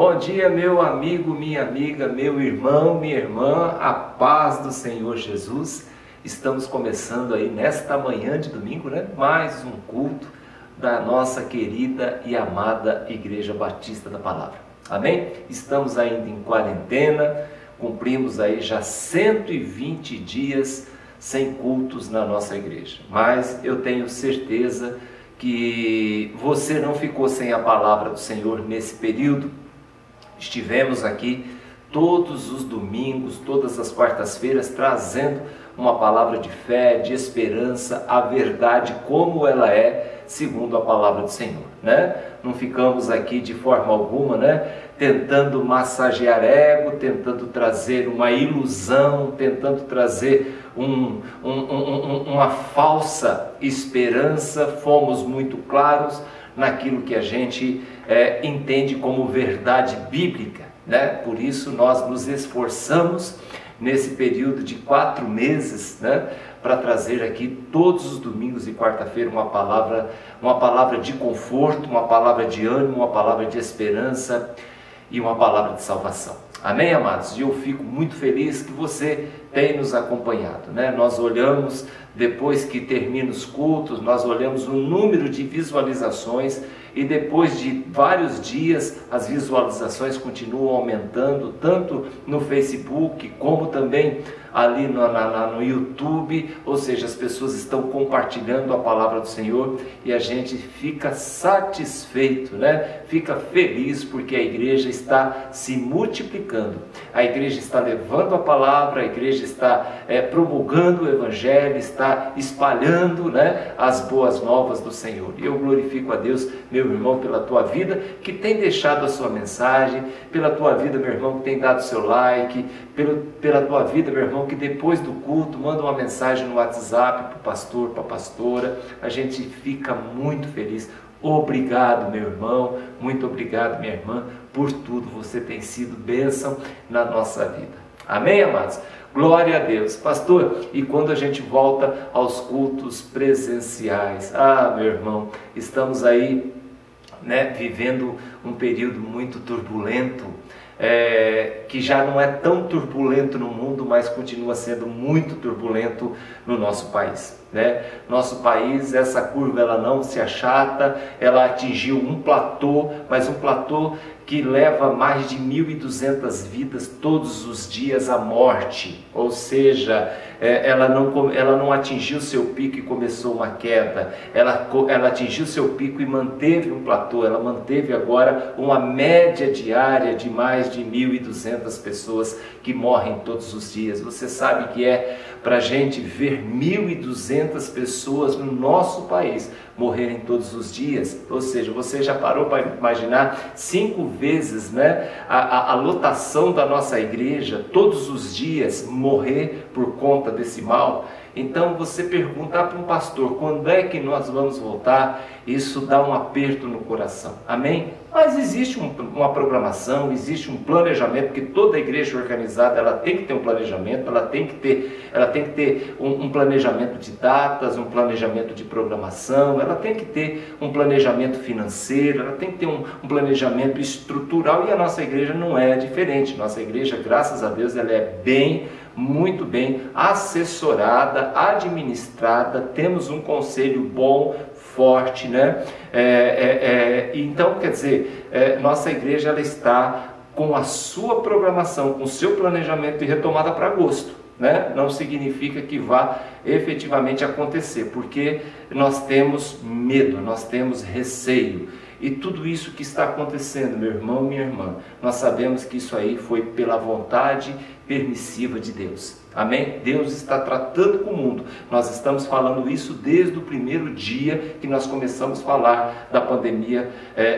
Bom dia, meu amigo, minha amiga, meu irmão, minha irmã, a paz do Senhor Jesus. Estamos começando aí nesta manhã de domingo, mais um culto da nossa querida e amada Igreja Batista da Palavra. Amém? Estamos ainda em quarentena, cumprimos aí já 120 dias sem cultos na nossa igreja. Mas eu tenho certeza que você não ficou sem a palavra do Senhor nesse período. Estivemos aqui todos os domingos, todas as quartas-feiras, trazendo uma palavra de fé, de esperança, a verdade como ela é, segundo a palavra do Senhor, Não ficamos aqui de forma alguma, tentando massagear ego, tentando trazer uma ilusão, tentando trazer uma falsa esperança. Fomos muito claros naquilo que a gente entende como verdade bíblica, Por isso nós nos esforçamos nesse período de 4 meses, para trazer aqui todos os domingos e quarta-feira uma palavra de conforto, uma palavra de ânimo, uma palavra de esperança e uma palavra de salvação. Amém, amados? E eu fico muito feliz que você tem nos acompanhado, Nós olhamos, depois que termina os cultos, nós olhamos o número de visualizações e depois de vários dias as visualizações continuam aumentando, tanto no Facebook como também ali no YouTube, ou seja, as pessoas estão compartilhando a palavra do Senhor e a gente fica satisfeito, Fica feliz porque a igreja está se multiplicando, a igreja está levando a palavra, a igreja está promulgando o Evangelho, está espalhando, as boas novas do Senhor. E eu glorifico a Deus, meu irmão, pela tua vida que tem deixado a sua mensagem, pela tua vida, meu irmão, que tem dado seu like, pela tua vida, meu irmão, que depois do culto manda uma mensagem no WhatsApp para o pastor, para a pastora. A gente fica muito feliz. Obrigado, meu irmão, muito obrigado, minha irmã, por tudo. Você tem sido bênção na nossa vida. Amém, amados? Glória a Deus. Pastor, e quando a gente volta aos cultos presenciais? Meu irmão, estamos aí, vivendo um período muito turbulento, que já não é tão turbulento no mundo, mas continua sendo muito turbulento no nosso país. Nosso país, essa curva ela não se achata, ela atingiu um platô, mas um platô que leva mais de 1.200 vidas todos os dias à morte, ou seja, ela não atingiu seu pico e começou uma queda, ela atingiu seu pico e manteve um platô, ela manteve agora uma média diária de mais de 1.200 pessoas que morrem todos os dias. Você sabe que para a gente ver 1.200 pessoas no nosso país morrerem todos os dias, ou seja, você já parou para imaginar 5 vezes a lotação da nossa igreja todos os dias morrer por conta desse mal? Então você perguntar para um pastor quando é que nós vamos voltar, isso dá um aperto no coração, amém? Mas existe uma programação, existe um planejamento, porque toda igreja organizada ela tem que ter um planejamento, ela tem que ter um planejamento de datas, um planejamento de programação, ela tem que ter um planejamento financeiro, ela tem que ter um planejamento estrutural, e a nossa igreja não é diferente. Nossa igreja, graças a Deus, ela é muito bem assessorada, administrada, temos um conselho bom, forte, então, quer dizer, nossa igreja ela está com a sua programação, com o seu planejamento e retomada para agosto, Não significa que vá efetivamente acontecer, porque nós temos medo, nós temos receio. E tudo isso que está acontecendo, meu irmão, minha irmã, nós sabemos que isso aí foi pela vontade permissiva de Deus. Amém? Deus está tratando com o mundo. Nós estamos falando isso desde o primeiro dia que nós começamos a falar da pandemia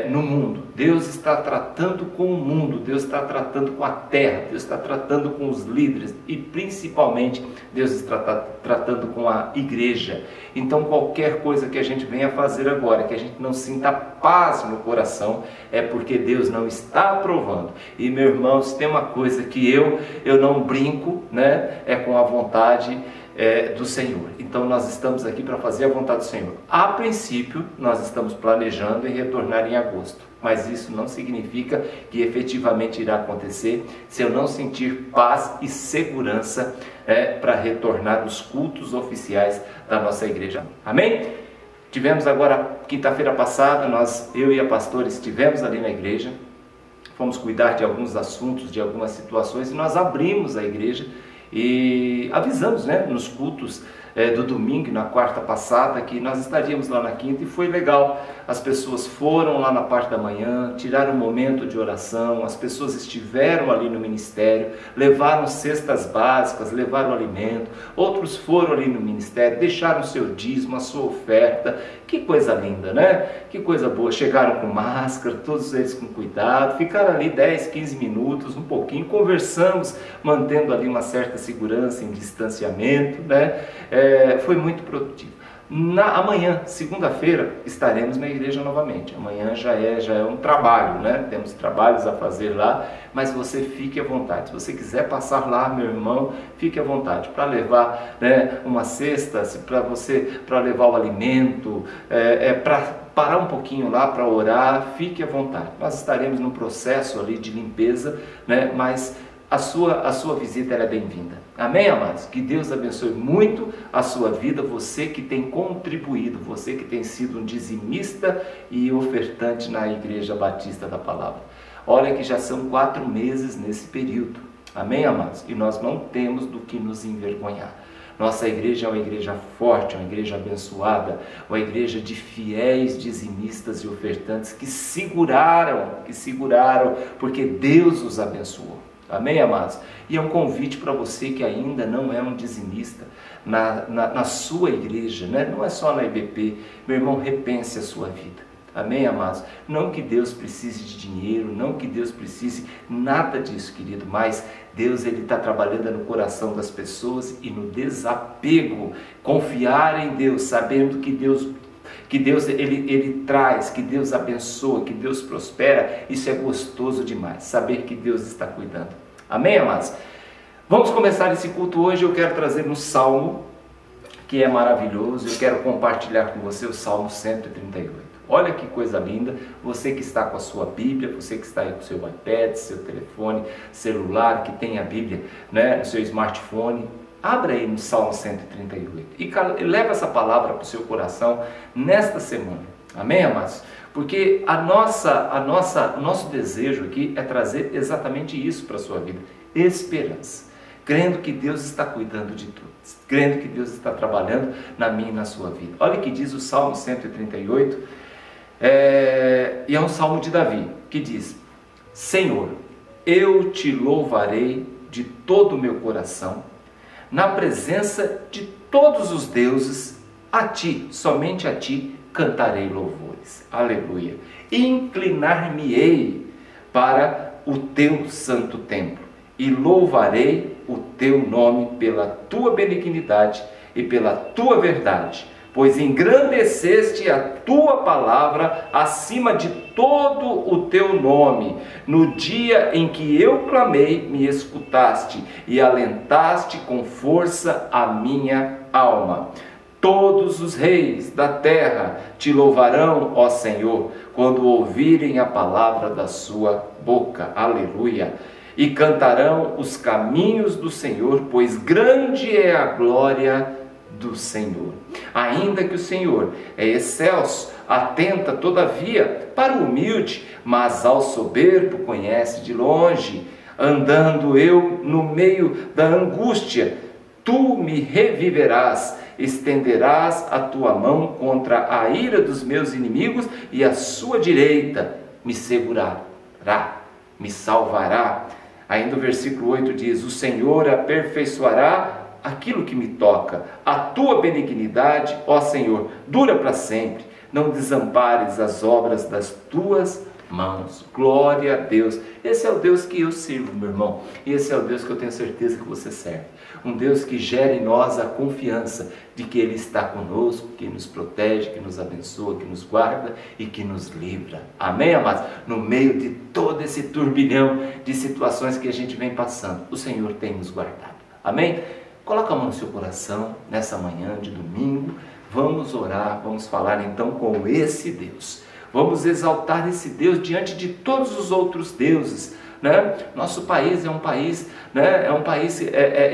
no mundo. Deus está tratando com o mundo, Deus está tratando com a terra, Deus está tratando com os líderes e principalmente Deus está tratando com a igreja. Então qualquer coisa que a gente venha fazer agora, que a gente não sinta paz no coração, é porque Deus não está aprovando. E meu irmão, se tem uma coisa que eu não brinco, né? É com a vontade do Senhor. Então nós estamos aqui para fazer a vontade do Senhor. A princípio, nós estamos planejando em retornar em agosto, mas isso não significa que efetivamente irá acontecer se eu não sentir paz e segurança para retornar os cultos oficiais da nossa igreja. Amém? Tivemos agora, quinta-feira passada, eu e a pastora estivemos ali na igreja, fomos cuidar de alguns assuntos, de algumas situações, e nós abrimos a igreja e avisamos, né, nos cultos do domingo e na quarta passada que nós estaríamos lá na quinta, e foi legal. As pessoas foram lá na parte da manhã, tiraram um momento de oração, as pessoas estiveram ali no ministério, levaram cestas básicas, levaram alimento, outros foram ali no ministério, deixaram o seu dízimo, a sua oferta. Que coisa linda, né? Que coisa boa. Chegaram com máscara, todos eles com cuidado, ficaram ali 10, 15 minutos, um pouquinho, conversamos, mantendo ali uma certa segurança em distanciamento, né? Foi muito produtivo. Amanhã, segunda-feira, estaremos na igreja novamente. Amanhã já é um trabalho, né? Temos trabalhos a fazer lá, mas você fique à vontade. Se você quiser passar lá, meu irmão, fique à vontade para levar, né, uma cesta, para levar o alimento, para parar um pouquinho lá para orar, fique à vontade. Nós estaremos num processo ali de limpeza, né? Mas a sua visita é bem-vinda. Amém, amados? Que Deus abençoe muito a sua vida, você que tem contribuído, você que tem sido um dizimista e ofertante na Igreja Batista da Palavra. Olha que já são 4 meses nesse período. Amém, amados? E nós não temos do que nos envergonhar. Nossa igreja é uma igreja forte, uma igreja abençoada, uma igreja de fiéis dizimistas e ofertantes que seguraram, porque Deus os abençoou. Amém, amados? E é um convite para você que ainda não é um dizimista na sua igreja, né? Não é só na IBP. Meu irmão, repense a sua vida. Amém, amados? Não que Deus precise de dinheiro, não que Deus precise nada disso, querido, mas Deus, Ele está trabalhando no coração das pessoas e no desapego, confiar em Deus, sabendo que Deus ele traz, que Deus abençoa, que Deus prospera. Isso é gostoso demais, saber que Deus está cuidando. Amém, amados? Vamos começar esse culto hoje. Eu quero trazer um salmo que é maravilhoso. Eu quero compartilhar com você o Salmo 138. Olha que coisa linda. Você que está com a sua Bíblia, você que está aí com o seu iPad, seu telefone, celular, que tem a Bíblia, né, no seu smartphone, abra aí no Salmo 138 e leva essa palavra para o seu coração nesta semana. Amém, amados? Porque o nosso desejo aqui é trazer exatamente isso para a sua vida. Esperança. Crendo que Deus está cuidando de tudo. Crendo que Deus está trabalhando na minha e na sua vida. Olha o que diz o Salmo 138. E é um salmo de Davi, que diz: Senhor, eu te louvarei de todo o meu coração, na presença de todos os deuses, a ti, somente a ti, cantarei louvores. Aleluia. Inclinar-me-ei para o teu santo templo e louvarei o teu nome pela tua benignidade e pela tua verdade, pois engrandeceste a tua palavra acima de todo o teu nome. No dia em que eu clamei, me escutaste e alentaste com força a minha alma. Todos os reis da terra te louvarão, ó Senhor, quando ouvirem a palavra da sua boca. Aleluia. E cantarão os caminhos do Senhor, pois grande é a glória do Senhor. Ainda que o Senhor é excelso, atenta todavia para o humilde, mas ao soberbo conhece de longe. Andando eu no meio da angústia, tu me reviverás, estenderás a tua mão contra a ira dos meus inimigos e a sua direita me segurará, me salvará. Ainda o versículo 8 diz: o Senhor aperfeiçoará aquilo que me toca. A tua benignidade, ó Senhor, dura para sempre. Não desampares as obras das tuas mãos. Glória a Deus. Esse é o Deus que eu sirvo, meu irmão. E esse é o Deus que eu tenho certeza que você serve. Um Deus que gera em nós a confiança de que Ele está conosco, que nos protege, que nos abençoa, que nos guarda e que nos livra. Amém, amados? No meio de todo esse turbilhão de situações que a gente vem passando, o Senhor tem nos guardado. Amém? Coloca a mão no seu coração nessa manhã de domingo. Vamos orar, vamos falar então com esse Deus. Vamos exaltar esse Deus diante de todos os outros deuses. Né? Nosso país é um país, né?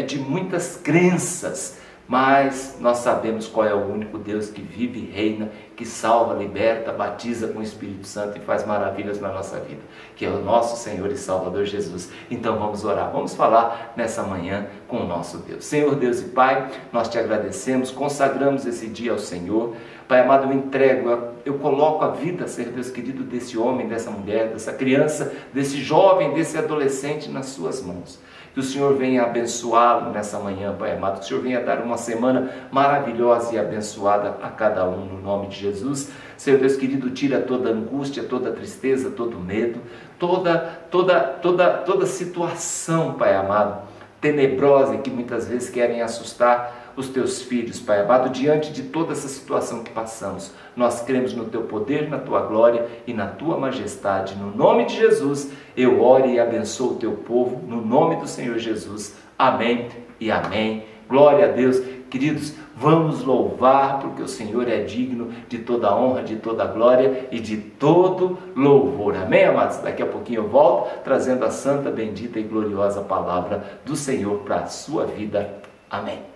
De muitas crenças, mas nós sabemos qual é o único Deus que vive e reina, que salva, liberta, batiza com o Espírito Santo e faz maravilhas na nossa vida, que é o nosso Senhor e Salvador Jesus. Então vamos orar, vamos falar nessa manhã com o nosso Deus. Senhor Deus e Pai, nós te agradecemos, consagramos esse dia ao Senhor. Pai amado, eu entrego, eu coloco a vida, Senhor Deus querido, desse homem, dessa mulher, dessa criança, desse jovem, desse adolescente nas suas mãos. Que o Senhor venha abençoá-lo nessa manhã, Pai amado. Que o Senhor venha dar uma semana maravilhosa e abençoada a cada um, no nome de Jesus. Senhor Deus querido, tira toda angústia, toda tristeza, todo medo, toda situação, Pai amado, tenebrosa, que muitas vezes querem assustar os teus filhos, Pai amado, diante de toda essa situação que passamos. Nós cremos no teu poder, na tua glória e na tua majestade. No nome de Jesus, eu oro e abençoo o teu povo, no nome do Senhor Jesus. Amém e amém. Glória a Deus. Queridos, vamos louvar, porque o Senhor é digno de toda honra, de toda glória e de todo louvor. Amém, amados? Daqui a pouquinho eu volto, trazendo a santa, bendita e gloriosa palavra do Senhor para a sua vida. Amém.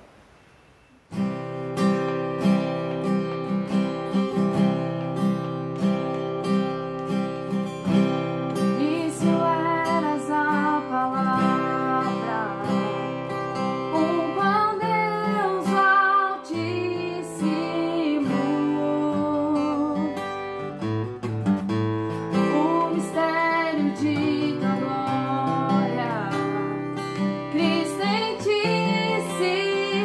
Cristo em ti se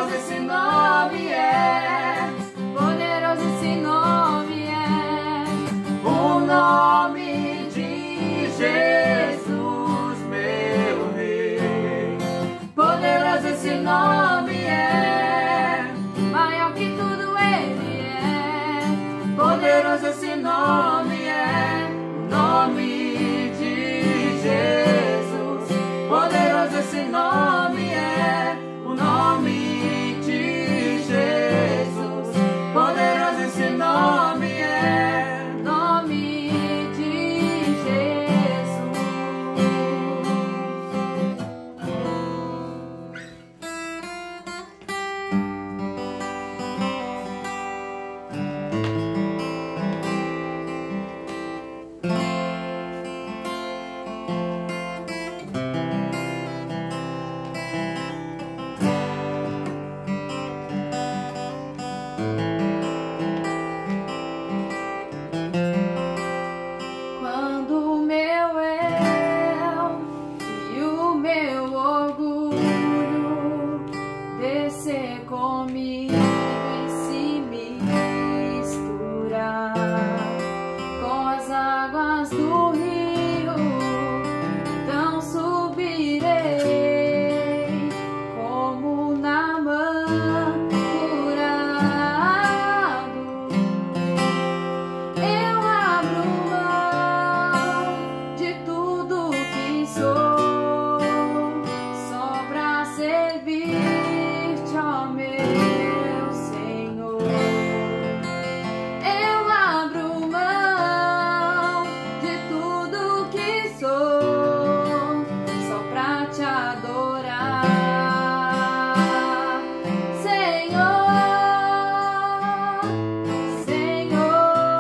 Poderoso esse nome é, poderoso esse nome é, o nome de Jesus, meu Rei. Poderoso esse nome é, maior que tudo ele é. Poderoso esse nome é, o nome de Jesus. Poderoso esse nome é, o nome de Jesus. Poderoso esse nome é, nome de Jesus. Quando o meu eu e o meu orgulho descer comigo e se misturar com as águas do rio, então subirei como Naamã curado. Eu abro mão de tudo que sou, só pra servir-te, ó meu Senhor. Eu abro mão de tudo que sou, só pra te adorar, Senhor. Senhor,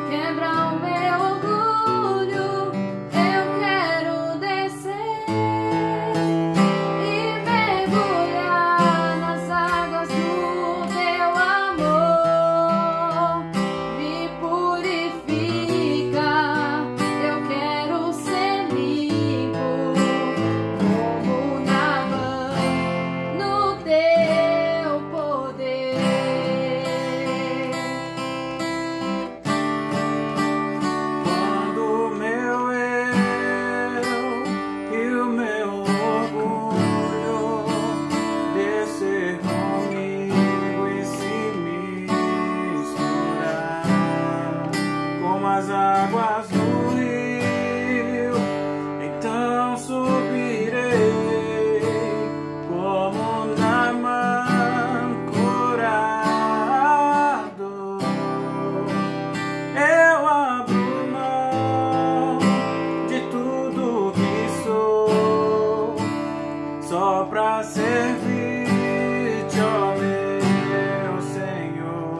quebra o meu orgulho, eu quero descer e mergulhar nas águas do teu amor. Me purifica, eu quero ser limpo como Naamã no teu poder. Quando o meu eu e o meu orgulho descer comigo e se misturar como as águas do rio, então subirei como Naamã curado. Eu abro mão de tudo que sou, só pra servir-te, ó meu Senhor.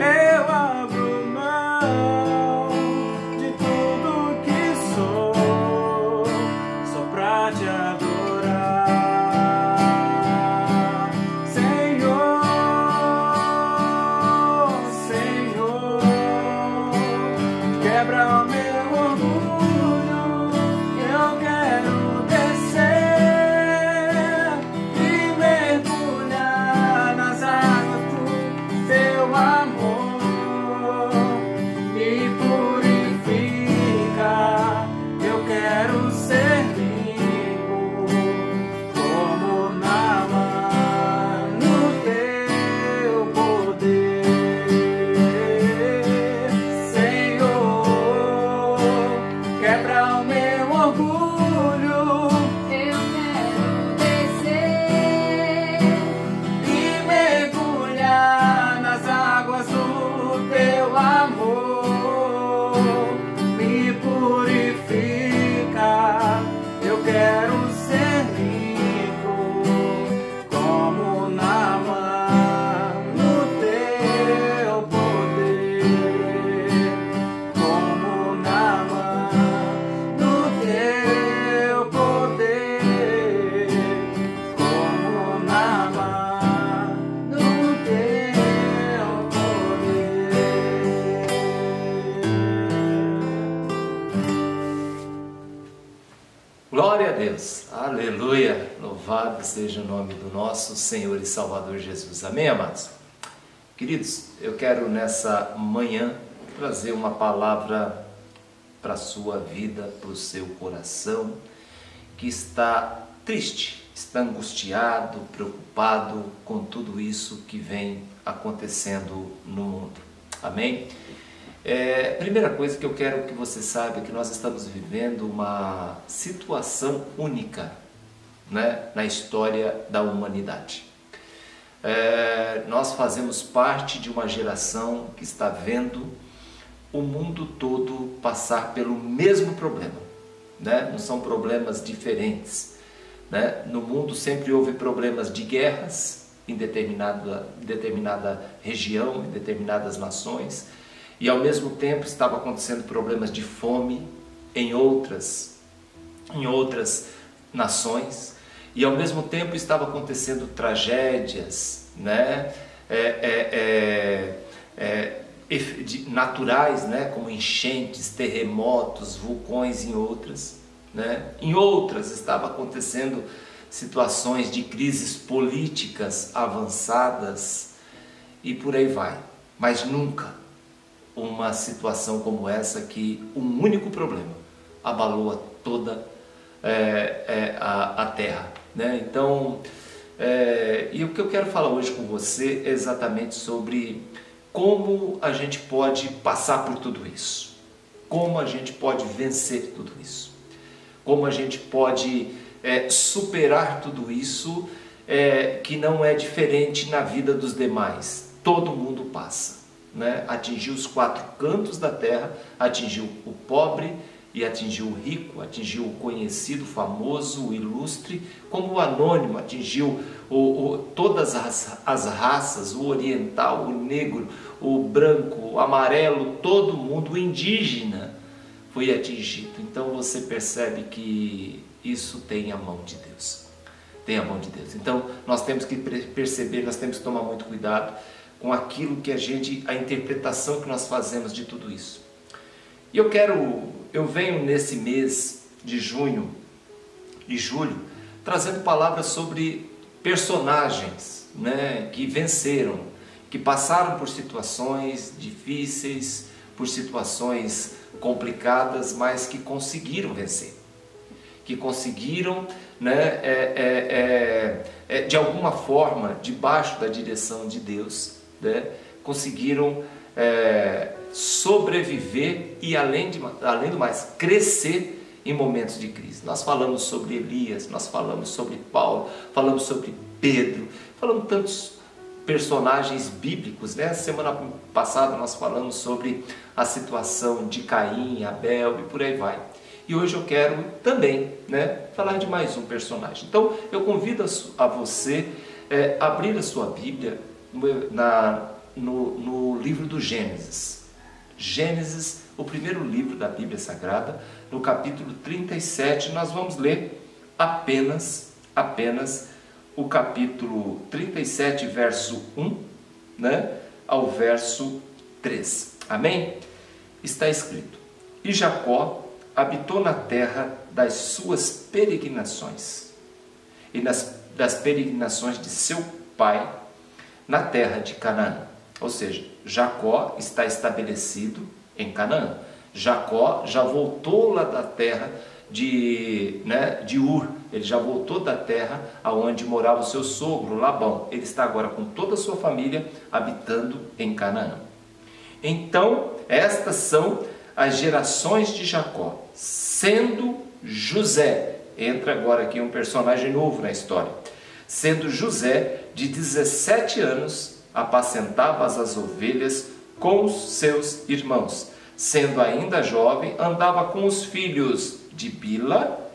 Eu abro mão de tudo que sou, só pra te adorar, Senhor. Senhor, quebra o meu orgulho, eu quero descer e mergulhar nas águas do teu amor. Me purifica, eu quero ser limpo como Naamã no teu poder. Senhor, quebra o meu orgulho, eu quero descer e mergulhar nas águas do teu amor. Me purifica, eu quero ser limpo como Naamã no teu poder. Como Naamã no teu poder. Como Naamã no teu poder. Glória a Deus, aleluia, louvado Louvado seja o nome do nosso Senhor e Salvador Jesus. Amém, amados? Queridos, eu quero nessa manhã trazer uma palavra para a sua vida, para o seu coração, que está triste, está angustiado, preocupado com tudo isso que vem acontecendo no mundo. Amém? Primeira coisa que eu quero que você saiba é que nós estamos vivendo uma situação única, né, na história da humanidade. Nós fazemos parte de uma geração que está vendo o mundo todo passar pelo mesmo problema, né? Não são problemas diferentes, né? No mundo sempre houve problemas de guerras em determinada região, em determinadas nações, e ao mesmo tempo estava acontecendo problemas de fome em outras nações, e ao mesmo tempo estava acontecendo tragédias, né? Naturais, né? Como enchentes, terremotos, vulcões em outras, né? Em outras estava acontecendo situações de crises políticas avançadas e por aí vai, mas nunca uma situação como essa, que um único problema abalou a toda a Terra, né? Então, e o que eu quero falar hoje com você é exatamente sobre como a gente pode passar por tudo isso, como a gente pode vencer tudo isso, como a gente pode superar tudo isso, que não é diferente na vida dos demais. Todo mundo passa, né? Atingiu os quatro cantos da terra, atingiu o pobre e atingiu o rico, atingiu o conhecido, famoso, o ilustre, como o anônimo, atingiu todas as raças, o oriental, o negro, o branco, o amarelo, todo mundo, o indígena foi atingido. Então você percebe que isso tem a mão de Deus, tem a mão de Deus. Então nós temos que perceber, nós temos que tomar muito cuidado com aquilo que a interpretação que nós fazemos de tudo isso. E eu venho nesse mês de junho e julho trazendo palavras sobre personagens, né, que venceram, que passaram por situações difíceis, por situações complicadas, mas que conseguiram vencer, que conseguiram, né, de alguma forma, debaixo da direção de Deus, né, conseguiram sobreviver e, além do mais, crescer em momentos de crise. Nós falamos sobre Elias, nós falamos sobre Paulo, falamos sobre Pedro, falamos tantos personagens bíblicos, né? Semana passada nós falamos sobre a situação de Caim, Abel e por aí vai. E hoje eu quero também, né, falar de mais um personagem. Então eu convido a você abrir a sua Bíblia no livro do Gênesis. Gênesis, o primeiro livro da Bíblia Sagrada, no capítulo 37, nós vamos ler apenas o capítulo 37, verso 1, né, ao verso 3. Amém? Está escrito: E Jacó habitou na terra das suas peregrinações e das peregrinações de seu pai na terra de Canaã. Ou seja, Jacó está estabelecido em Canaã. Jacó já voltou lá da terra de Ur. Ele já voltou da terra aonde morava o seu sogro, Labão. Ele está agora com toda a sua família habitando em Canaã. Então, estas são as gerações de Jacó, sendo José, entra agora aqui um personagem novo na história, sendo José de 17 anos, apacentava as ovelhas com os seus irmãos. Sendo ainda jovem, andava com os filhos de Bila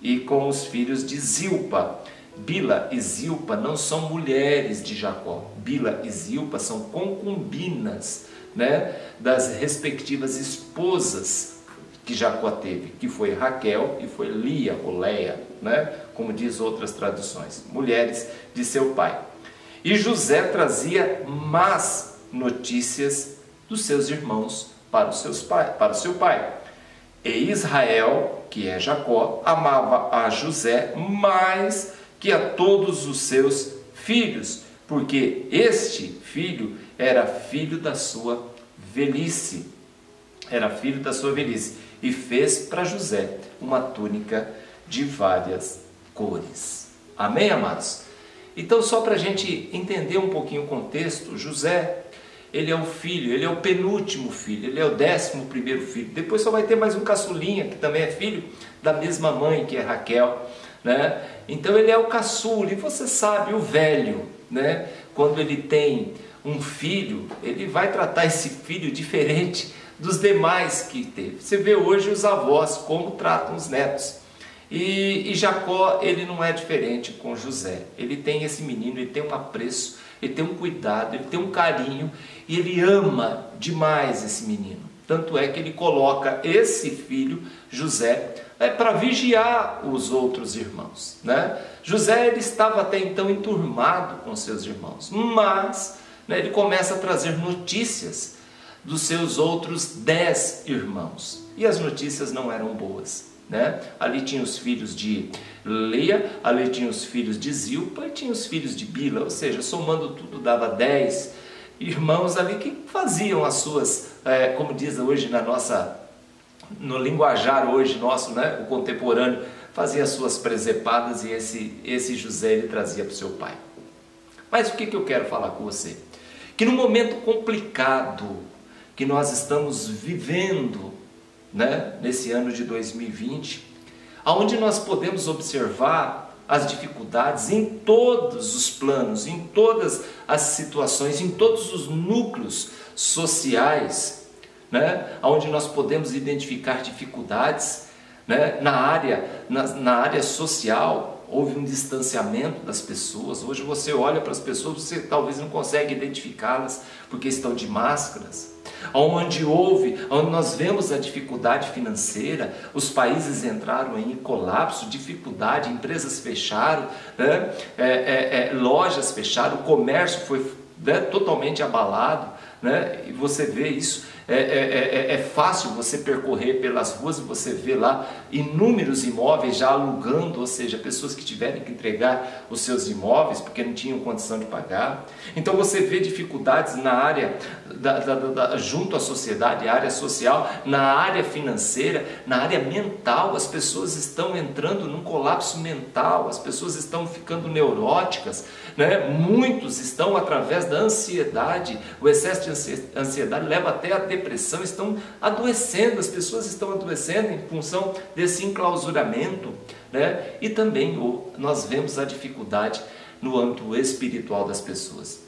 e com os filhos de Zilpa. Bila e Zilpa não são mulheres de Jacó. Bila e Zilpa são concubinas, né, das respectivas esposas que Jacó teve, que foi Raquel e foi Lia ou Leia, né, como diz outras traduções, mulheres de seu pai. E José trazia más notícias dos seus irmãos para o seu pai. E Israel, que é Jacó, amava a José mais que a todos os seus filhos, porque este filho era filho da sua velhice. Era filho da sua velhice. E fez para José uma túnica de várias cores. Amém, amados? Então, só para a gente entender um pouquinho o contexto, José, ele é o filho, ele é o penúltimo filho, ele é o 11º filho. Depois só vai ter mais um caçulinha, que também é filho da mesma mãe, que é Raquel, né? Então ele é o caçula, e você sabe, o velho, né? Quando ele tem um filho, ele vai tratar esse filho diferente dos demais que teve. Você vê hoje os avós como tratam os netos. E Jacó, ele não é diferente com José. Ele tem esse menino, ele tem um apreço, ele tem um cuidado, ele tem um carinho, e ele ama demais esse menino. Tanto é que ele coloca esse filho, José, para vigiar os outros irmãos, né? José, ele estava até então enturmado com seus irmãos, mas, né, ele começa a trazer notícias dos seus outros 10 irmãos, e as notícias não eram boas, né? Ali tinha os filhos de Leia, ali tinha os filhos de Zilpa e tinha os filhos de Bila, ou seja, somando tudo dava 10 irmãos ali que faziam as suas, como diz hoje no linguajar hoje nosso, né, o contemporâneo, fazia as suas presepadas, e esse José ele trazia para o seu pai. Mas o que eu quero falar com você? Que no momento complicado que nós estamos vivendo, né, nesse ano de 2020, onde nós podemos observar as dificuldades em todos os planos, em todas as situações, em todos os núcleos sociais, né, onde nós podemos identificar dificuldades, né, na área social. Houve um distanciamento das pessoas. Hoje você olha para as pessoas, você talvez não consegue identificá-las porque estão de máscaras. Onde nós vemos a dificuldade financeira, os países entraram em colapso, dificuldade, empresas fecharam, né? Lojas fecharam, o comércio foi, né, totalmente abalado, né? E você vê isso. É fácil você percorrer pelas ruas e você vê lá inúmeros imóveis já alugando, ou seja, pessoas que tiveram que entregar os seus imóveis porque não tinham condição de pagar. Então você vê dificuldades na área junto à sociedade, área social, na área financeira, na área mental. As pessoas estão entrando num colapso mental, as pessoas estão ficando neuróticas, né? Muitos estão, através da ansiedade, o excesso de ansiedade leva até a depressão, estão adoecendo, as pessoas estão adoecendo em função desse enclausuramento, né? E também nós vemos a dificuldade no âmbito espiritual das pessoas.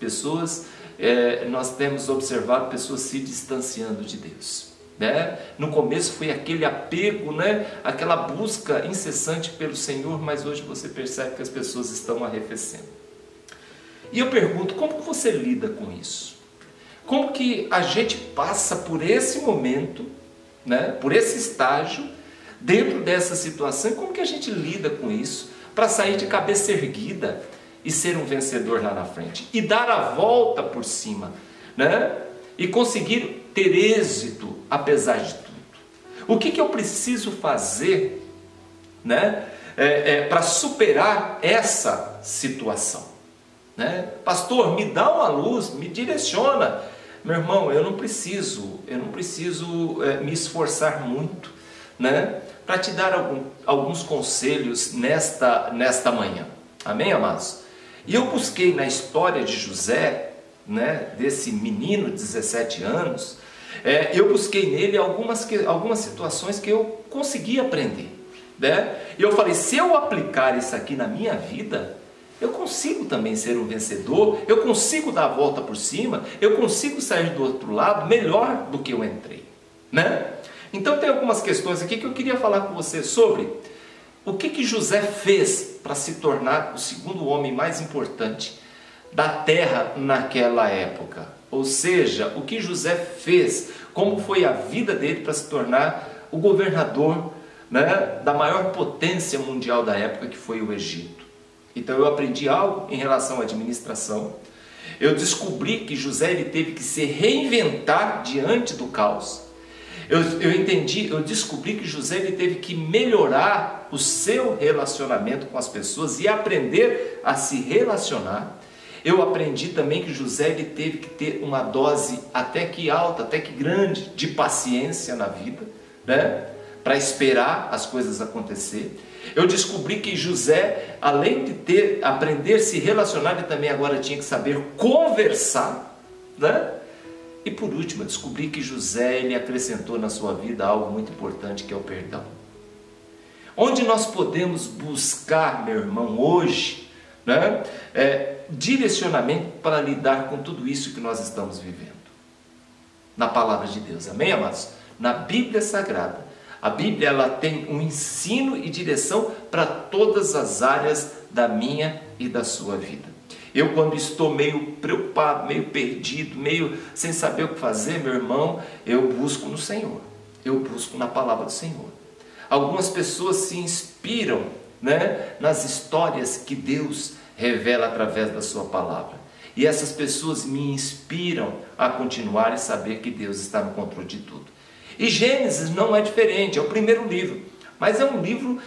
Nós temos observado pessoas se distanciando de Deus, né? No começo foi aquele apego, né? Aquela busca incessante pelo Senhor, mas hoje você percebe que as pessoas estão arrefecendo. E eu pergunto, como que você lida com isso? Como que a gente passa por esse momento, né, por esse estágio, dentro dessa situação, e como que a gente lida com isso, para sair de cabeça erguida e ser um vencedor lá na frente, e dar a volta por cima, né, e conseguir ter êxito apesar de tudo. O que eu preciso fazer, né, para superar essa situação? Né? Pastor, me dá uma luz, me direciona. Meu irmão, eu não preciso me esforçar muito, né, para te dar alguns conselhos nesta manhã. Amém, amados? E eu busquei na história de José, né, desse menino de 17 anos, eu busquei nele algumas situações que eu consegui aprender, né? E eu falei, se eu aplicar isso aqui na minha vida, eu consigo também ser um vencedor, eu consigo dar a volta por cima, eu consigo sair do outro lado melhor do que eu entrei, né? Então tem algumas questões aqui que eu queria falar com você sobre o que José fez para se tornar o segundo homem mais importante da terra naquela época. Ou seja, o que José fez, como foi a vida dele para se tornar o governador, né, da maior potência mundial da época, que foi o Egito. Então eu aprendi algo em relação à administração. Eu descobri que José ele teve que se reinventar diante do caos. Eu descobri que José ele teve que melhorar o seu relacionamento com as pessoas e aprender a se relacionar. Eu aprendi também que José ele teve que ter uma dose até que alta, até que grande, de paciência na vida, né? Para esperar as coisas acontecer. Eu descobri que José, além de aprender a se relacionar, ele também agora tinha que saber conversar, né? E por último, eu descobri que José ele acrescentou na sua vida algo muito importante, que é o perdão. Onde nós podemos buscar, meu irmão, hoje, né? Direcionamento para lidar com tudo isso que nós estamos vivendo? Na palavra de Deus, amém, amados? Na Bíblia Sagrada. A Bíblia ela tem um ensino e direção para todas as áreas da minha e da sua vida. Eu, quando estou meio preocupado, meio perdido, meio sem saber o que fazer, meu irmão, eu busco no Senhor. Eu busco na palavra do Senhor. Algumas pessoas se inspiram, né, nas histórias que Deus revela através da sua palavra. E essas pessoas me inspiram a continuar e saber que Deus está no controle de tudo. E Gênesis não é diferente, é o primeiro livro, mas é um livro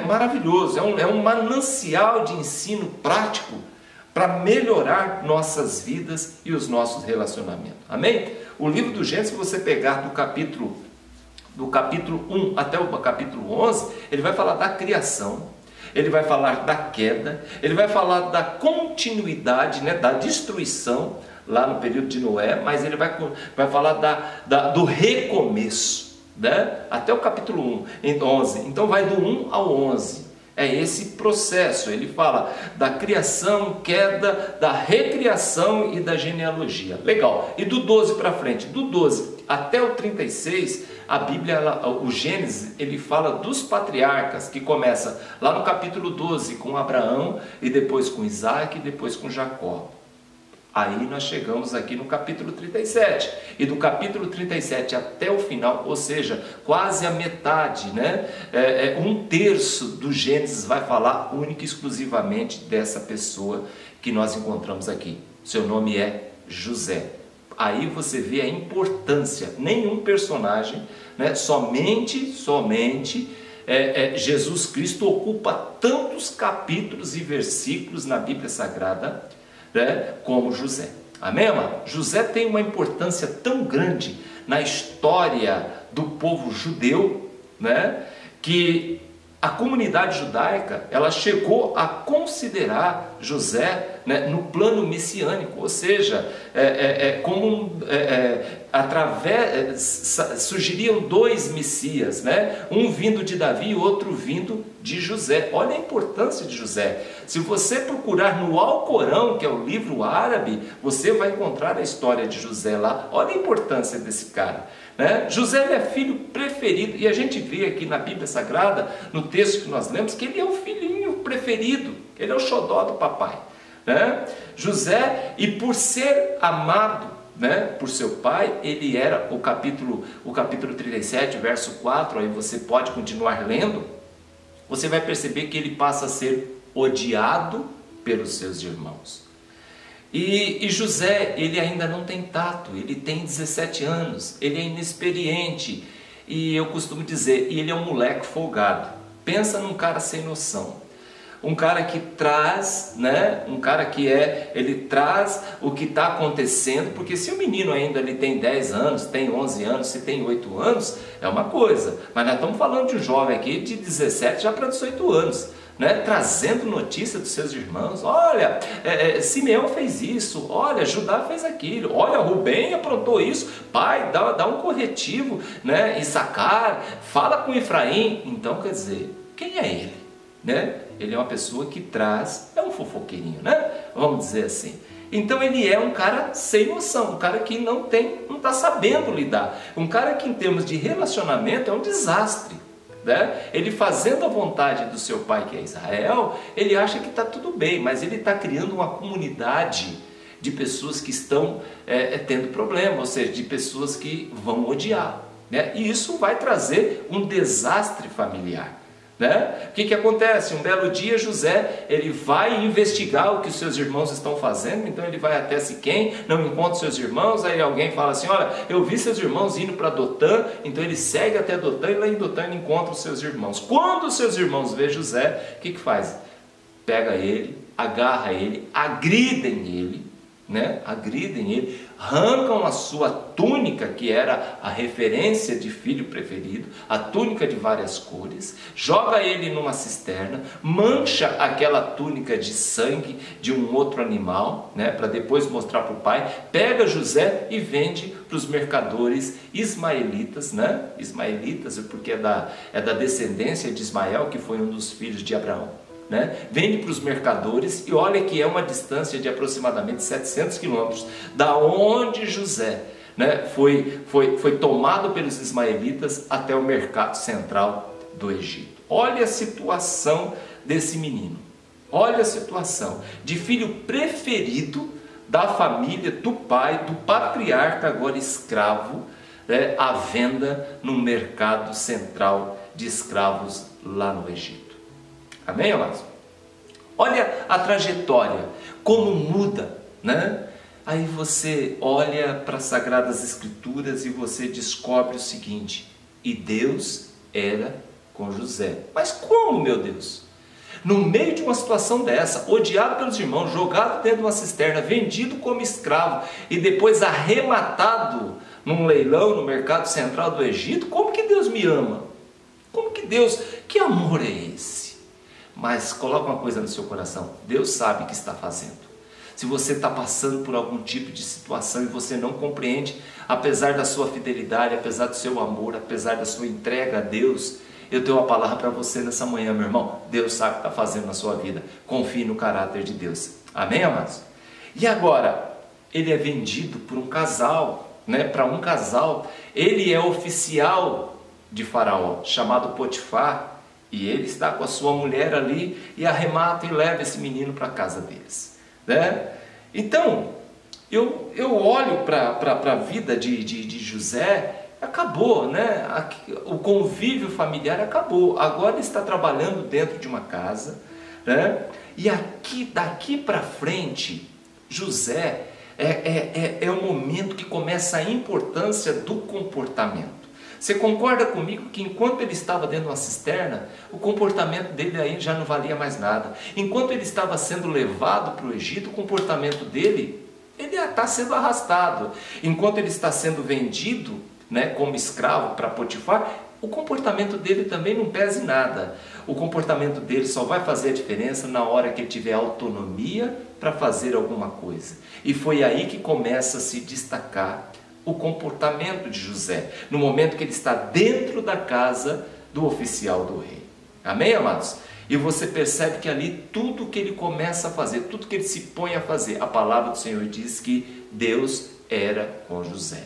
maravilhoso, é um manancial de ensino prático para melhorar nossas vidas e os nossos relacionamentos. Amém? O livro do Gênesis, se você pegar do capítulo 1 até o capítulo 11, ele vai falar da criação, ele vai falar da queda, ele vai falar da continuidade, né, da destruição, lá no período de Noé, mas ele vai falar do recomeço, né? Até o capítulo 11, então vai do 1 ao 11, é esse processo, ele fala da criação, queda, da recriação e da genealogia, legal, e do 12 para frente, do 12 até o 36, a Bíblia, o Gênesis, ele fala dos patriarcas, que começa lá no capítulo 12 com Abraão, e depois com Isaac, e depois com Jacó. Aí nós chegamos aqui no capítulo 37, e do capítulo 37 até o final, ou seja, quase a metade, né? Um terço do Gênesis vai falar única e exclusivamente dessa pessoa que nós encontramos aqui. Seu nome é José. Aí você vê a importância, nenhum personagem, né? Somente Jesus Cristo ocupa tantos capítulos e versículos na Bíblia Sagrada, né, como José. Amém, amado? José tem uma importância tão grande na história do povo judeu, né, que a comunidade judaica ela chegou a considerar José, né, no plano messiânico, ou seja, surgiriam dois Messias, né, um vindo de Davi e outro vindo de José. Olha a importância de José. Se você procurar no Alcorão, que é o livro árabe, você vai encontrar a história de José lá. Olha a importância desse cara, né? José é filho preferido, e a gente vê aqui na Bíblia Sagrada, no texto que nós lemos, que ele é o filhinho preferido, ele é o xodó do papai, né? José, e por ser amado, né, por seu pai, ele era, o capítulo 37, verso 4, aí você pode continuar lendo, você vai perceber que ele passa a ser odiado pelos seus irmãos. E José, ele ainda não tem tato, ele tem 17 anos, ele é inexperiente, e eu costumo dizer, ele é um moleque folgado. Pensa num cara sem noção, um cara que traz, né, ele traz o que está acontecendo, porque se o menino ainda ele tem 10 anos, tem 11 anos, se tem 8 anos, é uma coisa, mas nós estamos falando de um jovem aqui de 17 já para 18 anos, né, trazendo notícia dos seus irmãos. Olha, Simeão fez isso, olha, Judá fez aquilo, olha, Rubem aprontou isso, pai, dá um corretivo, né, Issacar, fala com Efraim. Então, quer dizer, quem é ele? Né? Ele é uma pessoa que traz, é um fofoqueirinho, né? Vamos dizer assim. Então ele é um cara sem noção, um cara que não está sabendo lidar, um cara que em termos de relacionamento é um desastre, né? Ele fazendo a vontade do seu pai, que é Israel, ele acha que está tudo bem, mas ele está criando uma comunidade de pessoas que estão tendo problema, ou seja, de pessoas que vão odiar, né? E isso vai trazer um desastre familiar, Né? O que acontece? Um belo dia José, ele vai investigar o que os seus irmãos estão fazendo. Então ele vai até Siquém, não encontra seus irmãos. Aí alguém fala assim: olha, eu vi seus irmãos indo para Dotã. Então ele segue até Dotã, e lá em Dotã ele encontra os seus irmãos. Quando os seus irmãos vê José, o que faz? Pega ele, agarra ele, agridem ele, né? Agridem ele, arrancam a sua túnica, que era a referência de filho preferido, a túnica de várias cores, joga ele numa cisterna, mancha aquela túnica de sangue de um outro animal, né? Para depois mostrar para o pai, pega José e vende para os mercadores ismaelitas, né? Ismaelitas, porque é da descendência de Ismael, que foi um dos filhos de Abraão. Né? Vende para os mercadores, e olha que é uma distância de aproximadamente 700 quilômetros da onde José, né, foi tomado pelos ismaelitas até o mercado central do Egito. Olha a situação desse menino, olha a situação de filho preferido da família, do pai, do patriarca agora escravo, né, à venda no mercado central de escravos lá no Egito. Amém, amados? Olha a trajetória, como muda, né? Aí você olha para as Sagradas Escrituras e você descobre o seguinte: e Deus era com José. Mas como, meu Deus? No meio de uma situação dessa, odiado pelos irmãos, jogado dentro de uma cisterna, vendido como escravo e depois arrematado num leilão no mercado central do Egito, como que Deus me ama? Como que Deus, que amor é esse? Mas coloca uma coisa no seu coração: Deus sabe o que está fazendo. Se você está passando por algum tipo de situação e você não compreende, apesar da sua fidelidade, apesar do seu amor, apesar da sua entrega a Deus, eu tenho uma palavra para você nessa manhã, meu irmão. Deus sabe o que está fazendo na sua vida. Confie no caráter de Deus. Amém, amados? E agora, ele é vendido por um casal, né? Para um casal. Ele é oficial de Faraó, chamado Potifar. E ele está com a sua mulher ali e arremata e leva esse menino para a casa deles, né? Então, eu olho para a vida de José, acabou, né? O convívio familiar acabou. Agora ele está trabalhando dentro de uma casa, né? E daqui para frente, José é o momento que começa a importância do comportamento. Você concorda comigo que enquanto ele estava dentro de uma cisterna, o comportamento dele aí já não valia mais nada? Enquanto ele estava sendo levado para o Egito, o comportamento dele, ele está sendo arrastado. Enquanto ele está sendo vendido, né, como escravo para Potifar, o comportamento dele também não pesa em nada. O comportamento dele só vai fazer a diferença na hora que ele tiver autonomia para fazer alguma coisa. E foi aí que começa a se destacar o comportamento de José, no momento que ele está dentro da casa do oficial do rei. Amém, amados? E você percebe que ali tudo que ele começa a fazer, tudo que ele se põe a fazer, a palavra do Senhor diz que Deus era com José.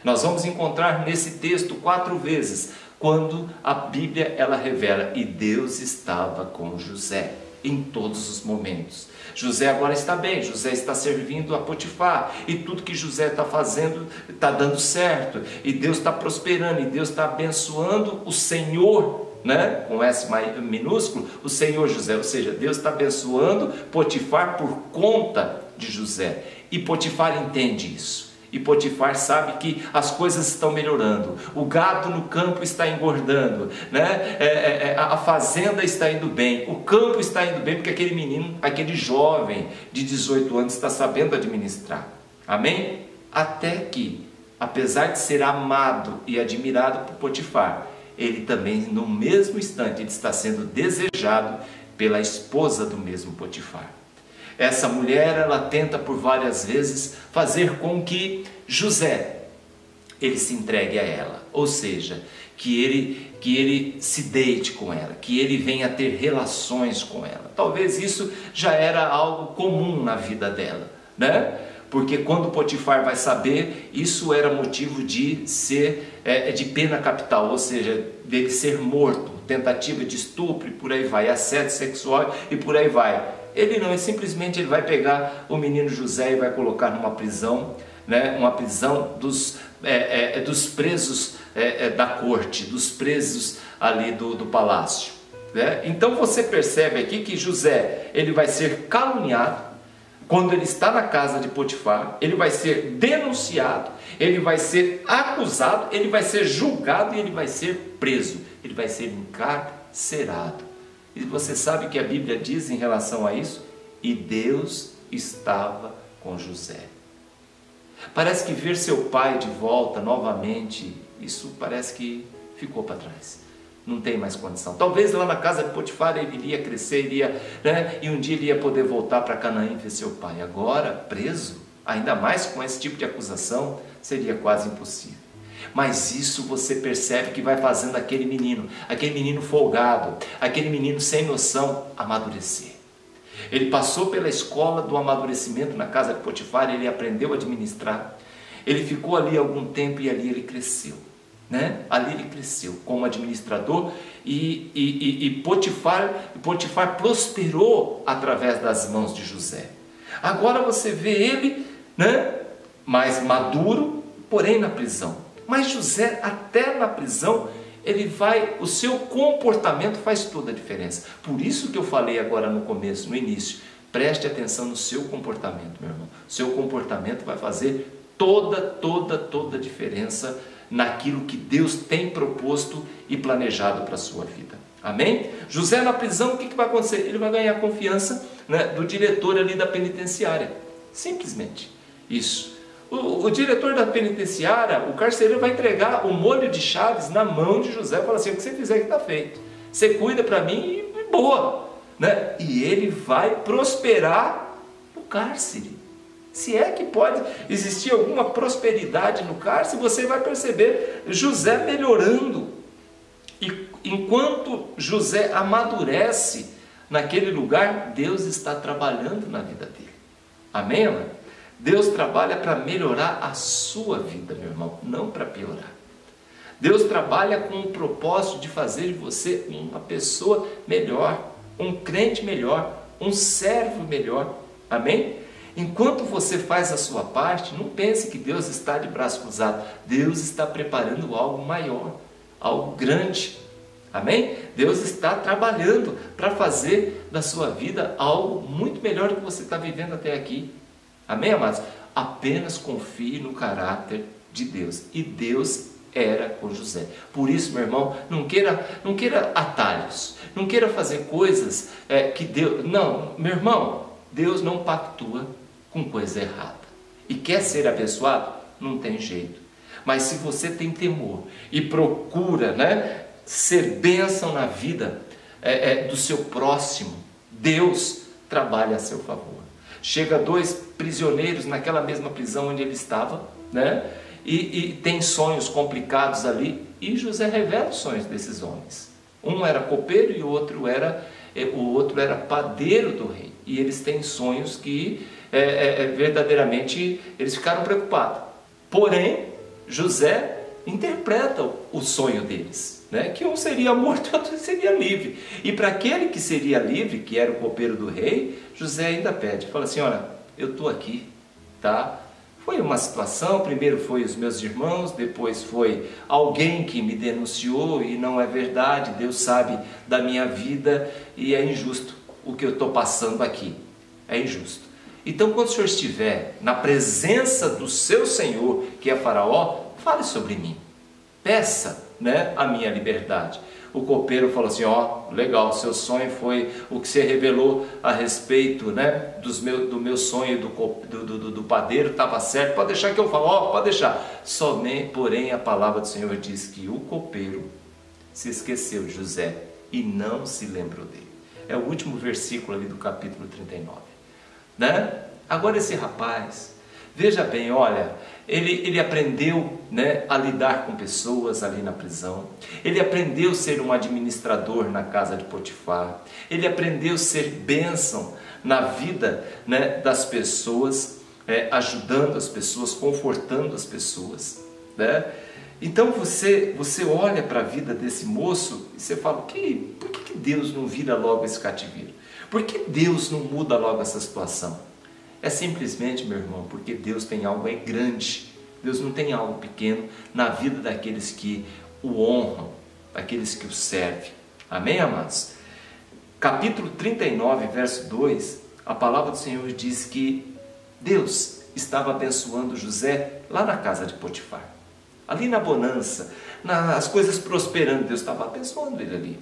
Nós vamos encontrar nesse texto 4 vezes, quando a Bíblia ela revela, e Deus estava com José em todos os momentos. José agora está bem, José está servindo a Potifar, e tudo que José está fazendo está dando certo, e Deus está prosperando, e Deus está abençoando o Senhor, né? Com S minúsculo, o Senhor José, ou seja, Deus está abençoando Potifar por conta de José, e Potifar entende isso. E Potifar sabe que as coisas estão melhorando, o gado no campo está engordando, né? A fazenda está indo bem, o campo está indo bem, porque aquele menino, aquele jovem de 18 anos está sabendo administrar. Amém? Até que, apesar de ser amado e admirado por Potifar, ele também, no mesmo instante, ele está sendo desejado pela esposa do mesmo Potifar. Essa mulher, ela tenta por várias vezes fazer com que José, ele se entregue a ela, ou seja, que ele se deite com ela, que ele venha ter relações com ela. Talvez isso já era algo comum na vida dela, né? Porque quando Potifar vai saber, isso era motivo de ser de pena capital, ou seja, dele ser morto, tentativa de estupro e por aí vai, assédio sexual e por aí vai. Ele não, ele vai pegar o menino José e vai colocar numa prisão, né, uma prisão dos presos da corte, dos presos ali do palácio. né? Então você percebe aqui que José, ele vai ser caluniado quando ele está na casa de Potifar, ele vai ser denunciado, ele vai ser acusado, ele vai ser julgado e ele vai ser preso, ele vai ser encarcerado. E você sabe o que a Bíblia diz em relação a isso? E Deus estava com José. Parece que ver seu pai de volta novamente, isso parece que ficou para trás. Não tem mais condição. Talvez lá na casa de Potifar ele iria crescer, né? E um dia ele ia poder voltar para Canaã e ver seu pai. Agora, preso, ainda mais com esse tipo de acusação, seria quase impossível. Mas isso você percebe que vai fazendo aquele menino folgado, aquele menino sem noção, amadurecer. Ele passou pela escola do amadurecimento na casa de Potifar, ele aprendeu a administrar, ele ficou ali algum tempo e ali ele cresceu. Né? Ali ele cresceu como administrador e Potifar prosperou através das mãos de José. Agora você vê ele, né, mais maduro, porém na prisão. Mas José, até na prisão, o seu comportamento faz toda a diferença. Por isso que eu falei agora no começo, no início, preste atenção no seu comportamento, meu irmão. Seu comportamento vai fazer toda a diferença naquilo que Deus tem proposto e planejado para a sua vida. Amém? José na prisão, o que vai acontecer? Ele vai ganhar a confiança, né, do diretor ali da penitenciária. Simplesmente isso. O diretor da penitenciária, o carcereiro, vai entregar o molho de chaves na mão de José e fala assim: o que você fizer que está feito. Você cuida para mim e boa. Né? E ele vai prosperar no cárcere. Se é que pode existir alguma prosperidade no cárcere, você vai perceber José melhorando. E enquanto José amadurece naquele lugar, Deus está trabalhando na vida dele. Amém, amado? Deus trabalha para melhorar a sua vida, meu irmão, não para piorar. Deus trabalha com o propósito de fazer de você uma pessoa melhor, um crente melhor, um servo melhor. Amém? Enquanto você faz a sua parte, não pense que Deus está de braço cruzado. Deus está preparando algo maior, algo grande. Amém? Deus está trabalhando para fazer da sua vida algo muito melhor do que você está vivendo até aqui. Amém, amados? Apenas confie no caráter de Deus. E Deus era com José. Por isso, meu irmão, não queira atalhos. Não queira fazer coisas que Deus... Não, meu irmão, Deus não pactua com coisa errada. E quer ser abençoado? Não tem jeito. Mas se você tem temor e procura, né, ser bênção na vida do seu próximo, Deus trabalha a seu favor. Chega 2 prisioneiros naquela mesma prisão onde ele estava, né, e tem sonhos complicados ali, e José revela os sonhos desses homens. Um era copeiro e o outro era padeiro do rei. E eles têm sonhos que verdadeiramente eles ficaram preocupados. Porém, José interpreta o sonho deles, né? Que um seria morto e outro seria livre. E para aquele que seria livre, que era o copeiro do rei, José ainda pede, fala assim: olha, eu estou aqui, tá? Foi uma situação, primeiro foi os meus irmãos, depois foi alguém que me denunciou e não é verdade, Deus sabe da minha vida e é injusto o que eu estou passando aqui, é injusto. Então, quando o senhor estiver na presença do seu Senhor, que é Faraó, fale sobre mim, peça, né, a minha liberdade. O copeiro falou assim: ó, legal, seu sonho foi o que você revelou a respeito, né, do meu sonho do padeiro, estava certo, pode deixar que eu falo, ó, pode deixar. Somente, porém, a palavra do Senhor diz que o copeiro se esqueceu de José e não se lembrou dele. É o último versículo ali do capítulo 39, né? Agora esse rapaz, veja bem, olha, ele aprendeu, né, a lidar com pessoas ali na prisão. Ele aprendeu a ser um administrador na casa de Potifar. Ele aprendeu a ser bênção na vida, né, das pessoas, ajudando as pessoas, confortando as pessoas, né? Então você olha para a vida desse moço e você fala: por que Deus não vira logo esse cativeiro? Por que Deus não muda logo essa situação? É simplesmente, meu irmão, porque Deus tem algo grande. Deus não tem algo pequeno na vida daqueles que o honram, daqueles que o servem. Amém, amados? capítulo 39, verso 2, a palavra do Senhor diz que Deus estava abençoando José lá na casa de Potifar. Ali na bonança, as coisas prosperando, Deus estava abençoando ele ali.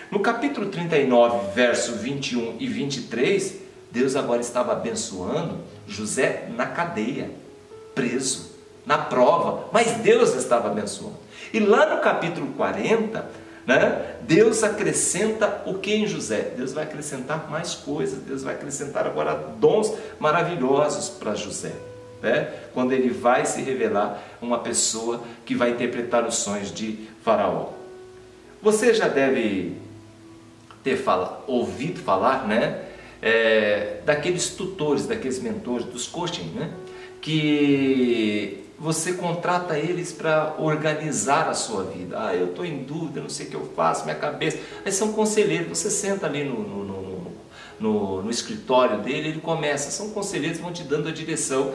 No capítulo 39, verso 21 e 23, Deus agora estava abençoando José na cadeia, preso, na prova, mas Deus estava abençoando. E lá no capítulo 40, Deus acrescenta o que em José? Deus vai acrescentar mais coisas, Deus vai acrescentar agora dons maravilhosos para José. Quando ele vai se revelar uma pessoa que vai interpretar os sonhos de Faraó. Você já deve ter ouvido falar, daqueles tutores, daqueles mentores, dos coaching, que você contrata eles para organizar a sua vida. Eu estou em dúvida, não sei o que eu faço, minha cabeça. Aí são conselheiros, você senta ali no escritório dele, ele começa, são conselheiros que vão te dando a direção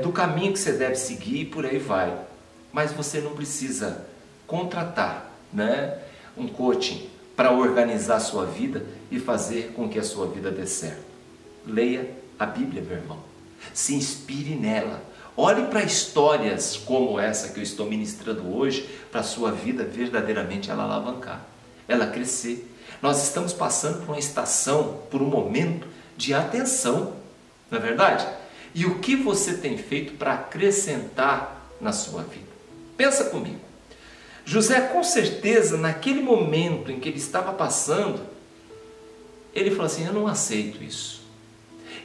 do caminho que você deve seguir e por aí vai. Mas você não precisa contratar um coaching para organizar a sua vida e fazer com que a sua vida dê certo. Leia a Bíblia, meu irmão. Se inspire nela. Olhe para histórias como essa que eu estou ministrando hoje, para a sua vida verdadeiramente ela alavancar, ela crescer. Nós estamos passando por uma estação, por um momento de atenção, não é verdade? E o que você tem feito para acrescentar na sua vida? Pensa comigo. José, com certeza, naquele momento em que ele estava passando, ele falou assim: eu não aceito isso.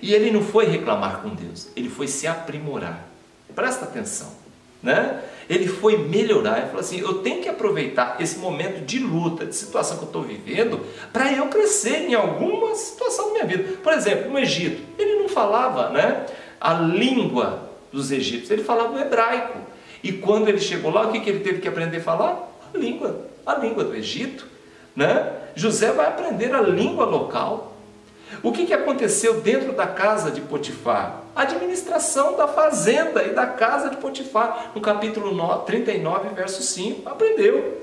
E ele não foi reclamar com Deus, ele foi se aprimorar. Presta atenção, Ele foi melhorar, ele falou assim: eu tenho que aproveitar esse momento de luta, de situação que eu estou vivendo, para eu crescer em alguma situação da minha vida. Por exemplo, no Egito, ele não falava a língua dos egípcios, ele falava o hebraico. E quando ele chegou lá, o que ele teve que aprender a falar? A língua do Egito. José vai aprender a língua local. O que aconteceu dentro da casa de Potifar? A administração da fazenda e da casa de Potifar, no capítulo 39, verso 5, aprendeu.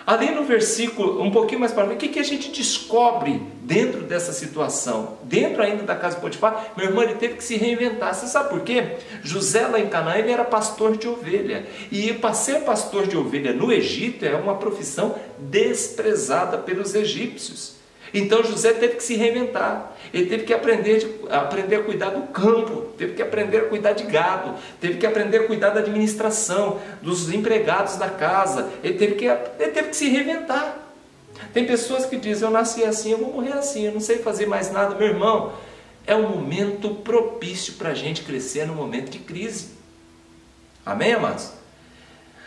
Ali no versículo, um pouquinho mais para frente, o que a gente descobre dentro dessa situação? Dentro ainda da casa de Potifar, meu irmão, ele teve que se reinventar. Você sabe por quê? José lá em Canaã, ele era pastor de ovelha. E para ser pastor de ovelha no Egito é uma profissão desprezada pelos egípcios. Então José teve que se reinventar, ele teve que aprender a cuidar do campo, teve que aprender a cuidar de gado, teve que aprender a cuidar da administração, dos empregados da casa, ele teve que se reinventar. Tem pessoas que dizem: eu nasci assim, eu vou morrer assim, eu não sei fazer mais nada. Meu irmão, é um momento propício para a gente crescer no momento de crise. Amém, amados?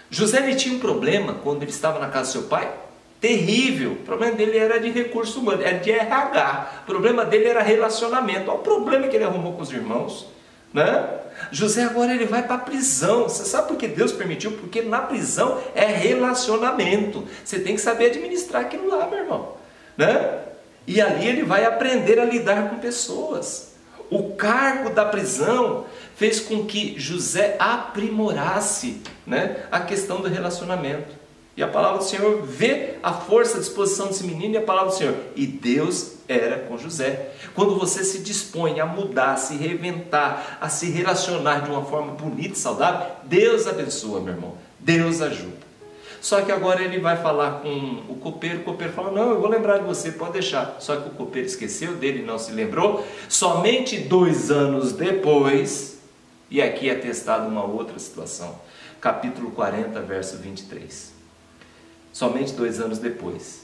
José ele tinha um problema quando ele estava na casa do seu pai, terrível. O problema dele era de recurso humano, era de RH. O problema dele era relacionamento. Olha o problema que ele arrumou com os irmãos, José agora ele vai para a prisão. Você sabe por que Deus permitiu? Porque na prisão é relacionamento. Você tem que saber administrar aquilo lá, meu irmão, E ali ele vai aprender a lidar com pessoas. O cargo da prisão fez com que José aprimorasse a questão do relacionamento. E a palavra do Senhor vê a força, a disposição desse menino e a palavra do Senhor. E Deus era com José. Quando você se dispõe a mudar, a se reinventar, a se relacionar de uma forma bonita e saudável, Deus abençoa, meu irmão. Deus ajuda. Só que agora ele vai falar com o copeiro fala: não, eu vou lembrar de você, pode deixar. Só que o copeiro esqueceu dele, não se lembrou. Somente 2 anos depois, e aqui é atestado uma outra situação. Capítulo 40, verso 23. Somente 2 anos depois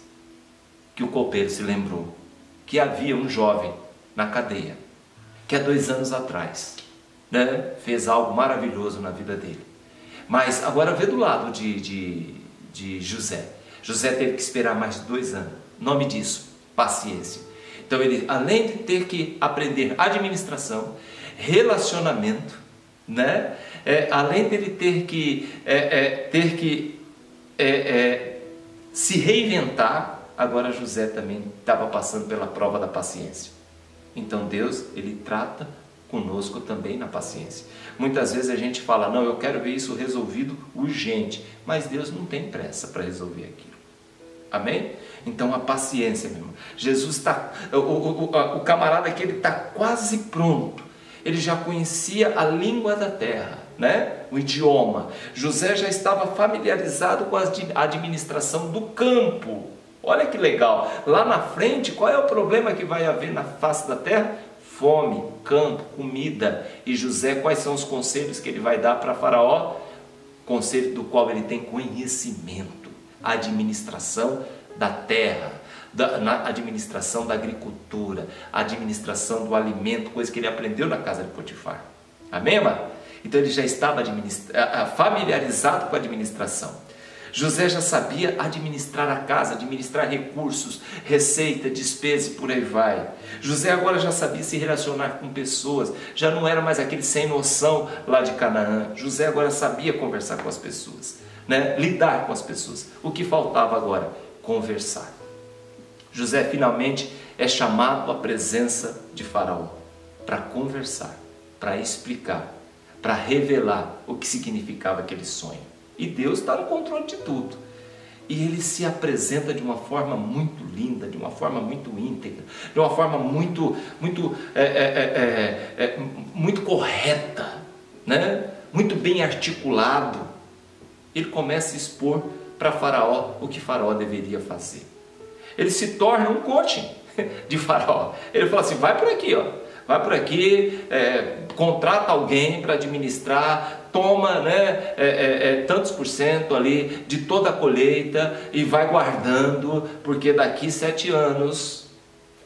que o copeiro se lembrou que havia um jovem na cadeia, que há 2 anos atrás fez algo maravilhoso na vida dele. Mas agora vê do lado de José. José teve que esperar mais de 2 anos. Nome disso, paciência. Então ele, além de ter que aprender administração, relacionamento, além dele ter que se reinventar, agora José também estava passando pela prova da paciência. Então Deus, ele trata conosco também na paciência. Muitas vezes a gente fala: não, eu quero ver isso resolvido urgente, mas Deus não tem pressa para resolver aquilo. Amém? Então a paciência, meu irmão. Jesus está, o camarada aqui, ele está quase pronto. Ele já conhecia a língua da terra, né? O idioma. José já estava familiarizado com a administração do campo. Olha que legal. Lá na frente, qual é o problema que vai haver na face da terra? Fome, campo, comida. E José, quais são os conselhos que ele vai dar para Faraó? Conselho do qual ele tem conhecimento. A administração da terra, na administração da agricultura, a administração do alimento, coisa que ele aprendeu na casa de Potifar. Amém, amado? Então ele já estava familiarizado com a administração. José já sabia administrar a casa, administrar recursos, receita, despesa e por aí vai. José agora já sabia se relacionar com pessoas, já não era mais aquele sem noção lá de Canaã. José agora sabia conversar com as pessoas, né? Lidar com as pessoas. O que faltava agora? Conversar. José finalmente é chamado à presença de Faraó para conversar, para explicar, para revelar o que significava aquele sonho. E Deus está no controle de tudo. E ele se apresenta de uma forma muito linda, de uma forma muito íntegra, de uma forma muito correta, né? Muito bem articulado. Ele começa a expor para Faraó o que Faraó deveria fazer. Ele se torna um coaching de Faraó. Ele fala assim, vai por aqui, ó. Vai por aqui, contrata alguém para administrar, toma, né, tantos por cento ali de toda a colheita e vai guardando, porque daqui 7 anos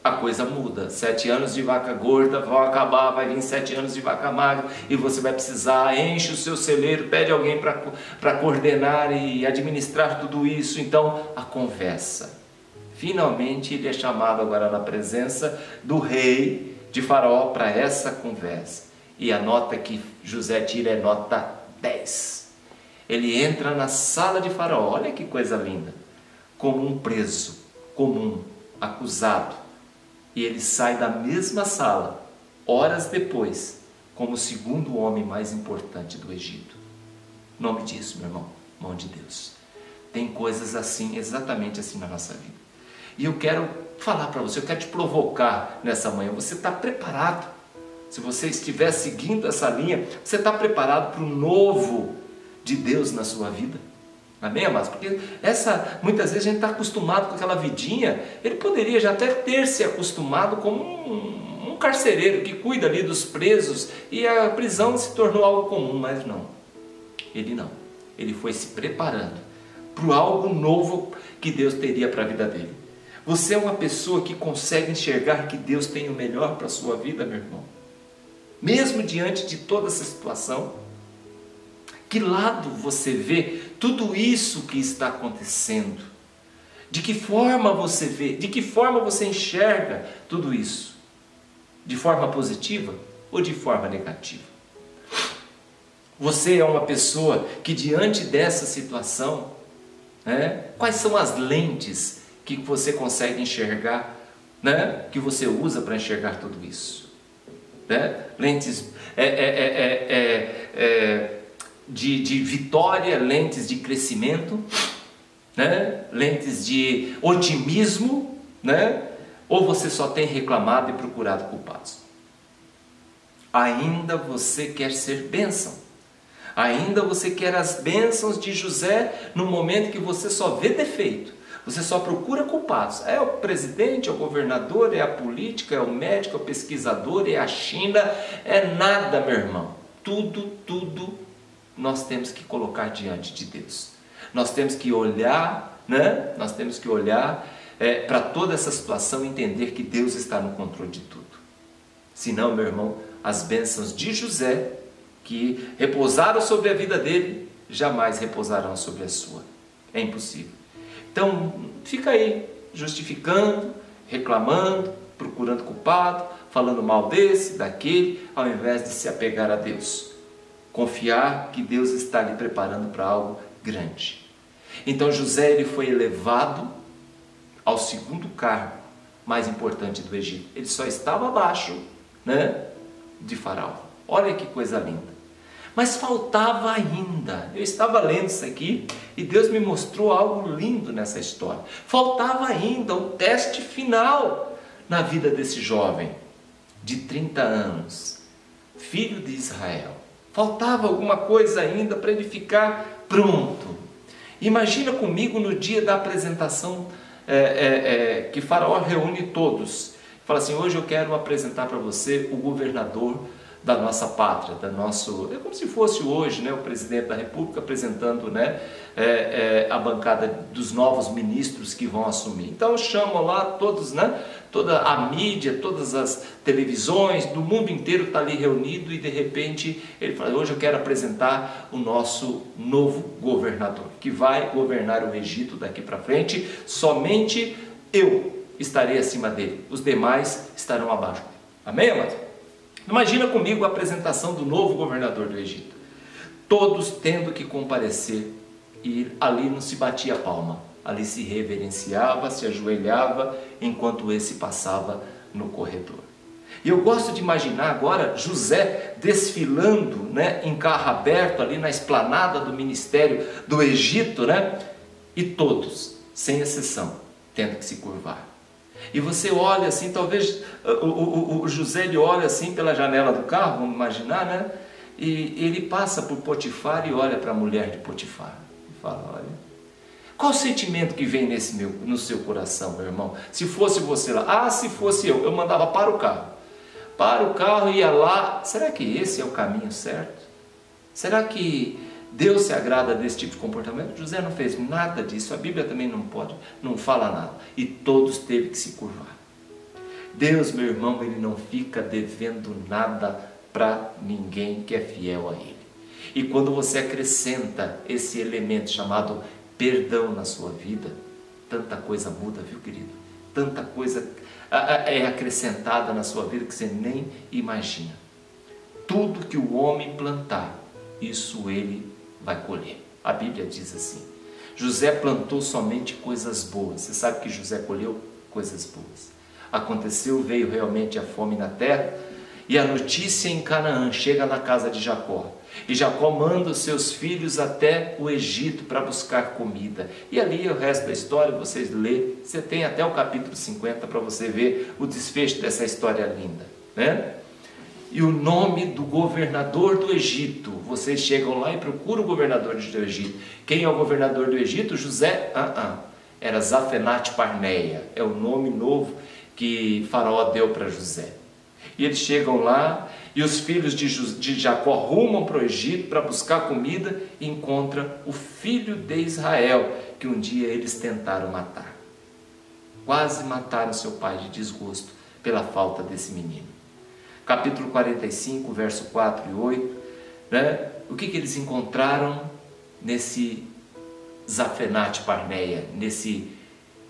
a coisa muda. 7 anos de vaca gorda vão acabar, vai vir 7 anos de vaca magra e você vai precisar, enche o seu celeiro, pede alguém para coordenar e administrar tudo isso. Então a conversa. Finalmente ele é chamado agora na presença do rei de Faraó para essa conversa. E a nota que José tira é nota 10. Ele entra na sala de Faraó, olha que coisa linda, como um preso comum, acusado. E ele sai da mesma sala, horas depois, como o segundo homem mais importante do Egito. Nome disso, meu irmão, mão de Deus. Tem coisas assim, exatamente assim na nossa vida. E eu quero falar para você, eu quero te provocar nessa manhã. Você está preparado? Se você estiver seguindo essa linha, você está preparado para o novo de Deus na sua vida? Amém, amados? Porque muitas vezes a gente está acostumado com aquela vidinha. Ele poderia já até ter se acostumado como um carcereiro que cuida ali dos presos e a prisão se tornou algo comum, mas não. Ele não. Ele foi se preparando para algo novo que Deus teria para a vida dele. Você é uma pessoa que consegue enxergar que Deus tem o melhor para a sua vida, meu irmão? Mesmo diante de toda essa situação? Que lado você vê tudo isso que está acontecendo? De que forma você vê? De que forma você enxerga tudo isso? De forma positiva ou de forma negativa? Você é uma pessoa que diante dessa situação, né, quais são as lentes que você consegue enxergar, né? Que você usa para enxergar tudo isso, né? Lentes de vitória, lentes de crescimento, né? Lentes de otimismo, né? Ou você só tem reclamado e procurado culpados? Ainda você quer ser bênção? Ainda você quer as bênçãos de José no momento que você só vê defeito? Você só procura culpados. É o presidente, é o governador, é a política, é o médico, é o pesquisador, é a China, é nada, meu irmão. Tudo nós temos que colocar diante de Deus. Nós temos que olhar, né? Nós temos que olhar para toda essa situação e entender que Deus está no controle de tudo. Senão, meu irmão, as bênçãos de José, que repousaram sobre a vida dele, jamais repousarão sobre a sua. É impossível. Então, fica aí, justificando, reclamando, procurando culpado, falando mal desse, daquele, ao invés de se apegar a Deus. Confiar que Deus está lhe preparando para algo grande. Então, José ele foi elevado ao segundo cargo mais importante do Egito. Ele só estava abaixo, né, de Faraó. Olha que coisa linda. Mas faltava ainda. Eu estava lendo isso aqui e Deus me mostrou algo lindo nessa história. Faltava ainda o teste final na vida desse jovem de 30 anos, filho de Israel. Faltava alguma coisa ainda para ele ficar pronto. Imagina comigo no dia da apresentação que Faraó reúne todos. Fala assim: hoje eu quero apresentar para você o governador da nossa pátria, é como se fosse hoje, né, o presidente da República apresentando, né, a bancada dos novos ministros que vão assumir. Então chamam lá todos, né, toda a mídia, todas as televisões do mundo inteiro está ali reunido, e de repente ele fala: hoje eu quero apresentar o nosso novo governador, que vai governar o Egito daqui para frente. Somente eu estarei acima dele, os demais estarão abaixo. Amém, amados? Imagina comigo a apresentação do novo governador do Egito. Todos tendo que comparecer, e ali não se batia palma, ali se reverenciava, se ajoelhava enquanto esse passava no corredor. E eu gosto de imaginar agora José desfilando, né, em carro aberto ali na esplanada do ministério do Egito, né, e todos, sem exceção, tendo que se curvar. E você olha assim, talvez o José, ele olha assim pela janela do carro, vamos imaginar, né? E ele passa por Potifar e olha para a mulher de Potifar e fala: olha, qual o sentimento que vem no seu coração, meu irmão? Se fosse você lá, se fosse eu mandava para o carro, ia lá. Será que esse é o caminho certo? Será que Deus se agrada desse tipo de comportamento? José não fez nada disso, a Bíblia também não fala nada, e todos teve que se curvar. Deus, meu irmão, ele não fica devendo nada para ninguém que é fiel a Ele. E quando você acrescenta esse elemento chamado perdão na sua vida, tanta coisa muda, viu, querido? Tanta coisa é acrescentada na sua vida que você nem imagina. Tudo que o homem plantar, isso ele vai colher. A Bíblia diz assim: José plantou somente coisas boas. Você sabe que José colheu coisas boas. Aconteceu, veio realmente a fome na terra, e a notícia em Canaã chega na casa de Jacó. E Jacó manda os seus filhos até o Egito para buscar comida. E ali o resto da história vocês lêem. Você tem até o capítulo 50 para você ver o desfecho dessa história linda, né? E o nome do governador do Egito, vocês chegam lá e procuram o governador do Egito. Quem é o governador do Egito? José? Era Zafenate-Parneia, é o nome novo que Faraó deu para José. E eles chegam lá, e os filhos de Jacó rumam para o Egito para buscar comida, e encontram o filho de Israel, que um dia eles tentaram matar. Quase mataram seu pai de desgosto pela falta desse menino. Capítulo 45, verso 4 e 8, né? O que eles encontraram nesse Zafenate-Parneia, nesse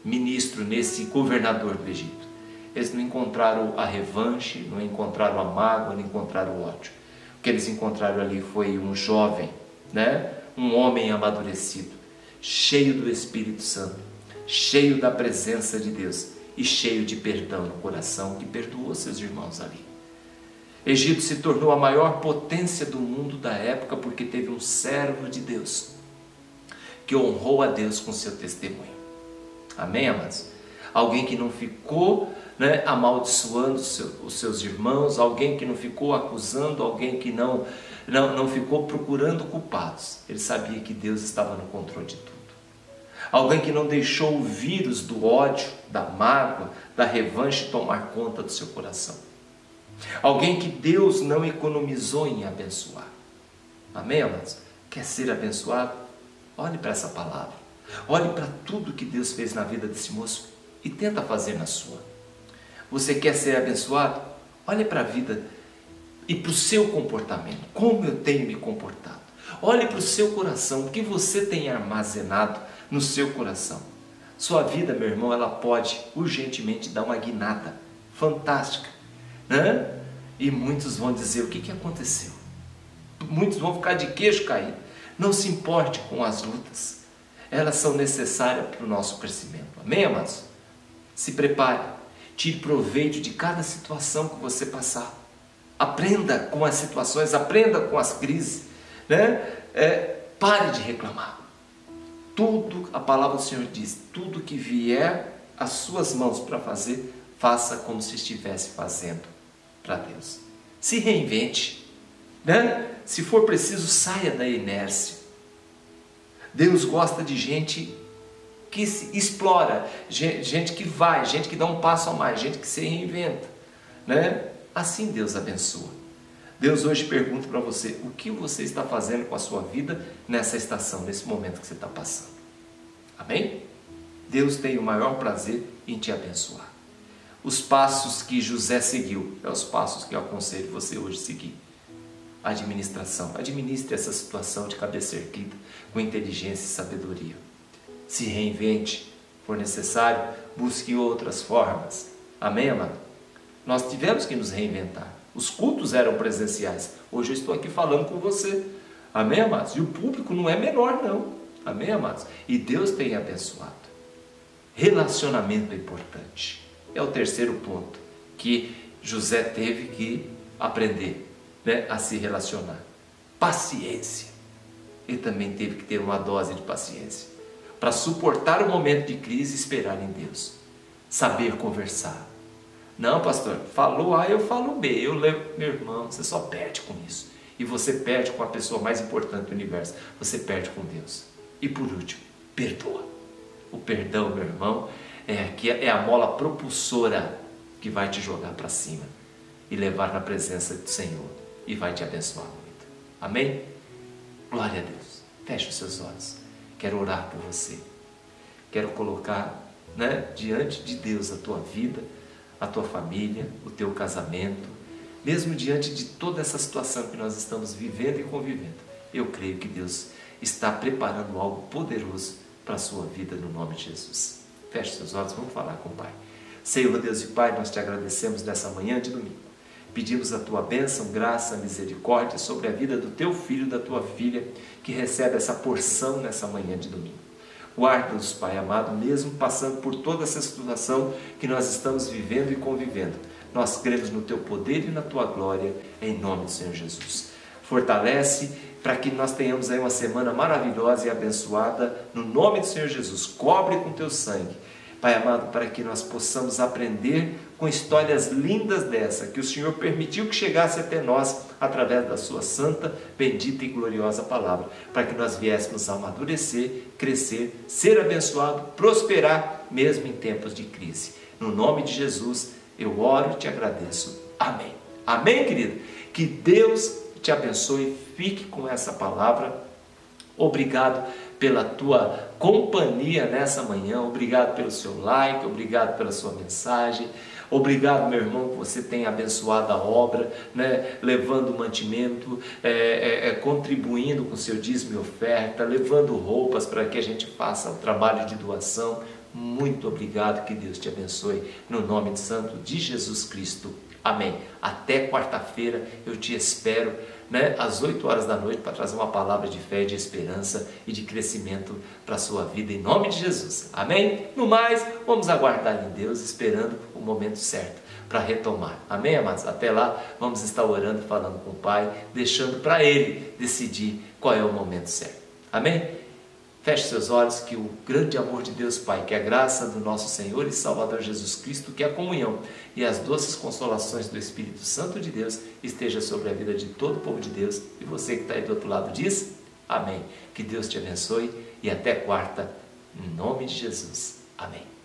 ministro, nesse governador do Egito? Eles não encontraram a revanche, não encontraram a mágoa, não encontraram o ódio. O que eles encontraram ali foi um jovem, né? Um homem amadurecido, cheio do Espírito Santo, cheio da presença de Deus e cheio de perdão no coração, que perdoou seus irmãos ali. Egito se tornou a maior potência do mundo da época porque teve um servo de Deus que honrou a Deus com seu testemunho. Amém, amados? Alguém que não ficou, né, amaldiçoando os seus irmãos, alguém que não ficou acusando, alguém que não ficou procurando culpados. Ele sabia que Deus estava no controle de tudo. Alguém que não deixou o vírus do ódio, da mágoa, da revanche tomar conta do seu coração. Alguém que Deus não economizou em abençoar. Amém, amados? Quer ser abençoado? Olhe para essa palavra. Olhe para tudo que Deus fez na vida desse moço e tenta fazer na sua. Você quer ser abençoado? Olhe para a vida e para o seu comportamento. Como eu tenho me comportado? Olhe para o seu coração. O que você tem armazenado no seu coração? Sua vida, meu irmão, ela pode urgentemente dar uma guinada fantástica, né? E muitos vão dizer: o que aconteceu? Muitos vão ficar de queixo caído. Não se importe com as lutas, elas são necessárias para o nosso crescimento. Amém, amados? Se prepare, tire proveito de cada situação que você passar. Aprenda com as situações, aprenda com as crises. né? Pare de reclamar. Tudo, a palavra do Senhor diz, tudo que vier às suas mãos para fazer, faça como se estivesse fazendo para Deus. Se reinvente, né? Se for preciso, saia da inércia. Deus gosta de gente que se explora, gente que vai, gente que dá um passo a mais, gente que se reinventa, né? Assim Deus abençoa. Deus hoje pergunta para você, o que você está fazendo com a sua vida nessa estação, nesse momento que você está passando? Amém? Deus tem o maior prazer em te abençoar. Os passos que José seguiu, os passos que eu aconselho você hoje seguir. Administração, administre essa situação de cabeça erguida, com inteligência e sabedoria. Se reinvente, se for necessário, busque outras formas. Amém, amado? Nós tivemos que nos reinventar. Os cultos eram presenciais. Hoje eu estou aqui falando com você. Amém, amados? E o público não é menor, não. Amém, amados? E Deus tem abençoado. Relacionamento é importante. É o terceiro ponto que José teve que aprender, né, a se relacionar. Paciência. Ele também teve que ter uma dose de paciência para suportar o momento de crise e esperar em Deus. Saber conversar. Não, pastor, falou A, eu falo B, eu levo. Meu irmão, você só perde com isso. E você perde com a pessoa mais importante do universo. Você perde com Deus. E por último, perdoa. O perdão, meu irmão, é a mola propulsora que vai te jogar para cima e levar na presença do Senhor e vai te abençoar muito. Amém? Glória a Deus. Feche os seus olhos. Quero orar por você. Quero colocar, né, diante de Deus a tua vida, a tua família, o teu casamento, mesmo diante de toda essa situação que nós estamos vivendo e convivendo. Eu creio que Deus está preparando algo poderoso para a sua vida no nome de Jesus. Feche seus olhos, vamos falar com o Pai. Senhor Deus e Pai, nós te agradecemos nessa manhã de domingo. Pedimos a tua bênção, graça, misericórdia sobre a vida do teu filho e da tua filha que recebe essa porção nessa manhã de domingo. Guarda-os, Pai amado, mesmo passando por toda essa situação que nós estamos vivendo e convivendo. Nós cremos no teu poder e na tua glória, em nome do Senhor Jesus. Fortalece para que nós tenhamos aí uma semana maravilhosa e abençoada, no nome do Senhor Jesus. Cobre com teu sangue, Pai amado, para que nós possamos aprender com histórias lindas dessa, que o Senhor permitiu que chegasse até nós, através da sua santa, bendita e gloriosa palavra, para que nós viéssemos a amadurecer, crescer, ser abençoado, prosperar, mesmo em tempos de crise. No nome de Jesus, eu oro e te agradeço. Amém. Amém, querido? Que Deus te abençoe, fique com essa palavra. Obrigado pela tua companhia nessa manhã, obrigado pelo seu like, obrigado pela sua mensagem, obrigado, meu irmão, que você tenha abençoado a obra, né? Levando mantimento, contribuindo com seu dízimo e oferta, levando roupas para que a gente faça o trabalho de doação. Muito obrigado, que Deus te abençoe, no nome santo de Jesus Cristo. Amém. Até quarta-feira eu te espero, né, às 8 horas da noite, para trazer uma palavra de fé, de esperança e de crescimento para a sua vida, em nome de Jesus. Amém? No mais, vamos aguardar em Deus, esperando o momento certo para retomar. Amém, amados? Até lá, vamos estar orando, falando com o Pai, deixando para Ele decidir qual é o momento certo. Amém? Feche seus olhos, que o grande amor de Deus Pai, que a graça do nosso Senhor e Salvador Jesus Cristo, que a comunhão e as doces consolações do Espírito Santo de Deus esteja sobre a vida de todo o povo de Deus. E você que está aí do outro lado diz, amém. Que Deus te abençoe e até quarta, em nome de Jesus. Amém.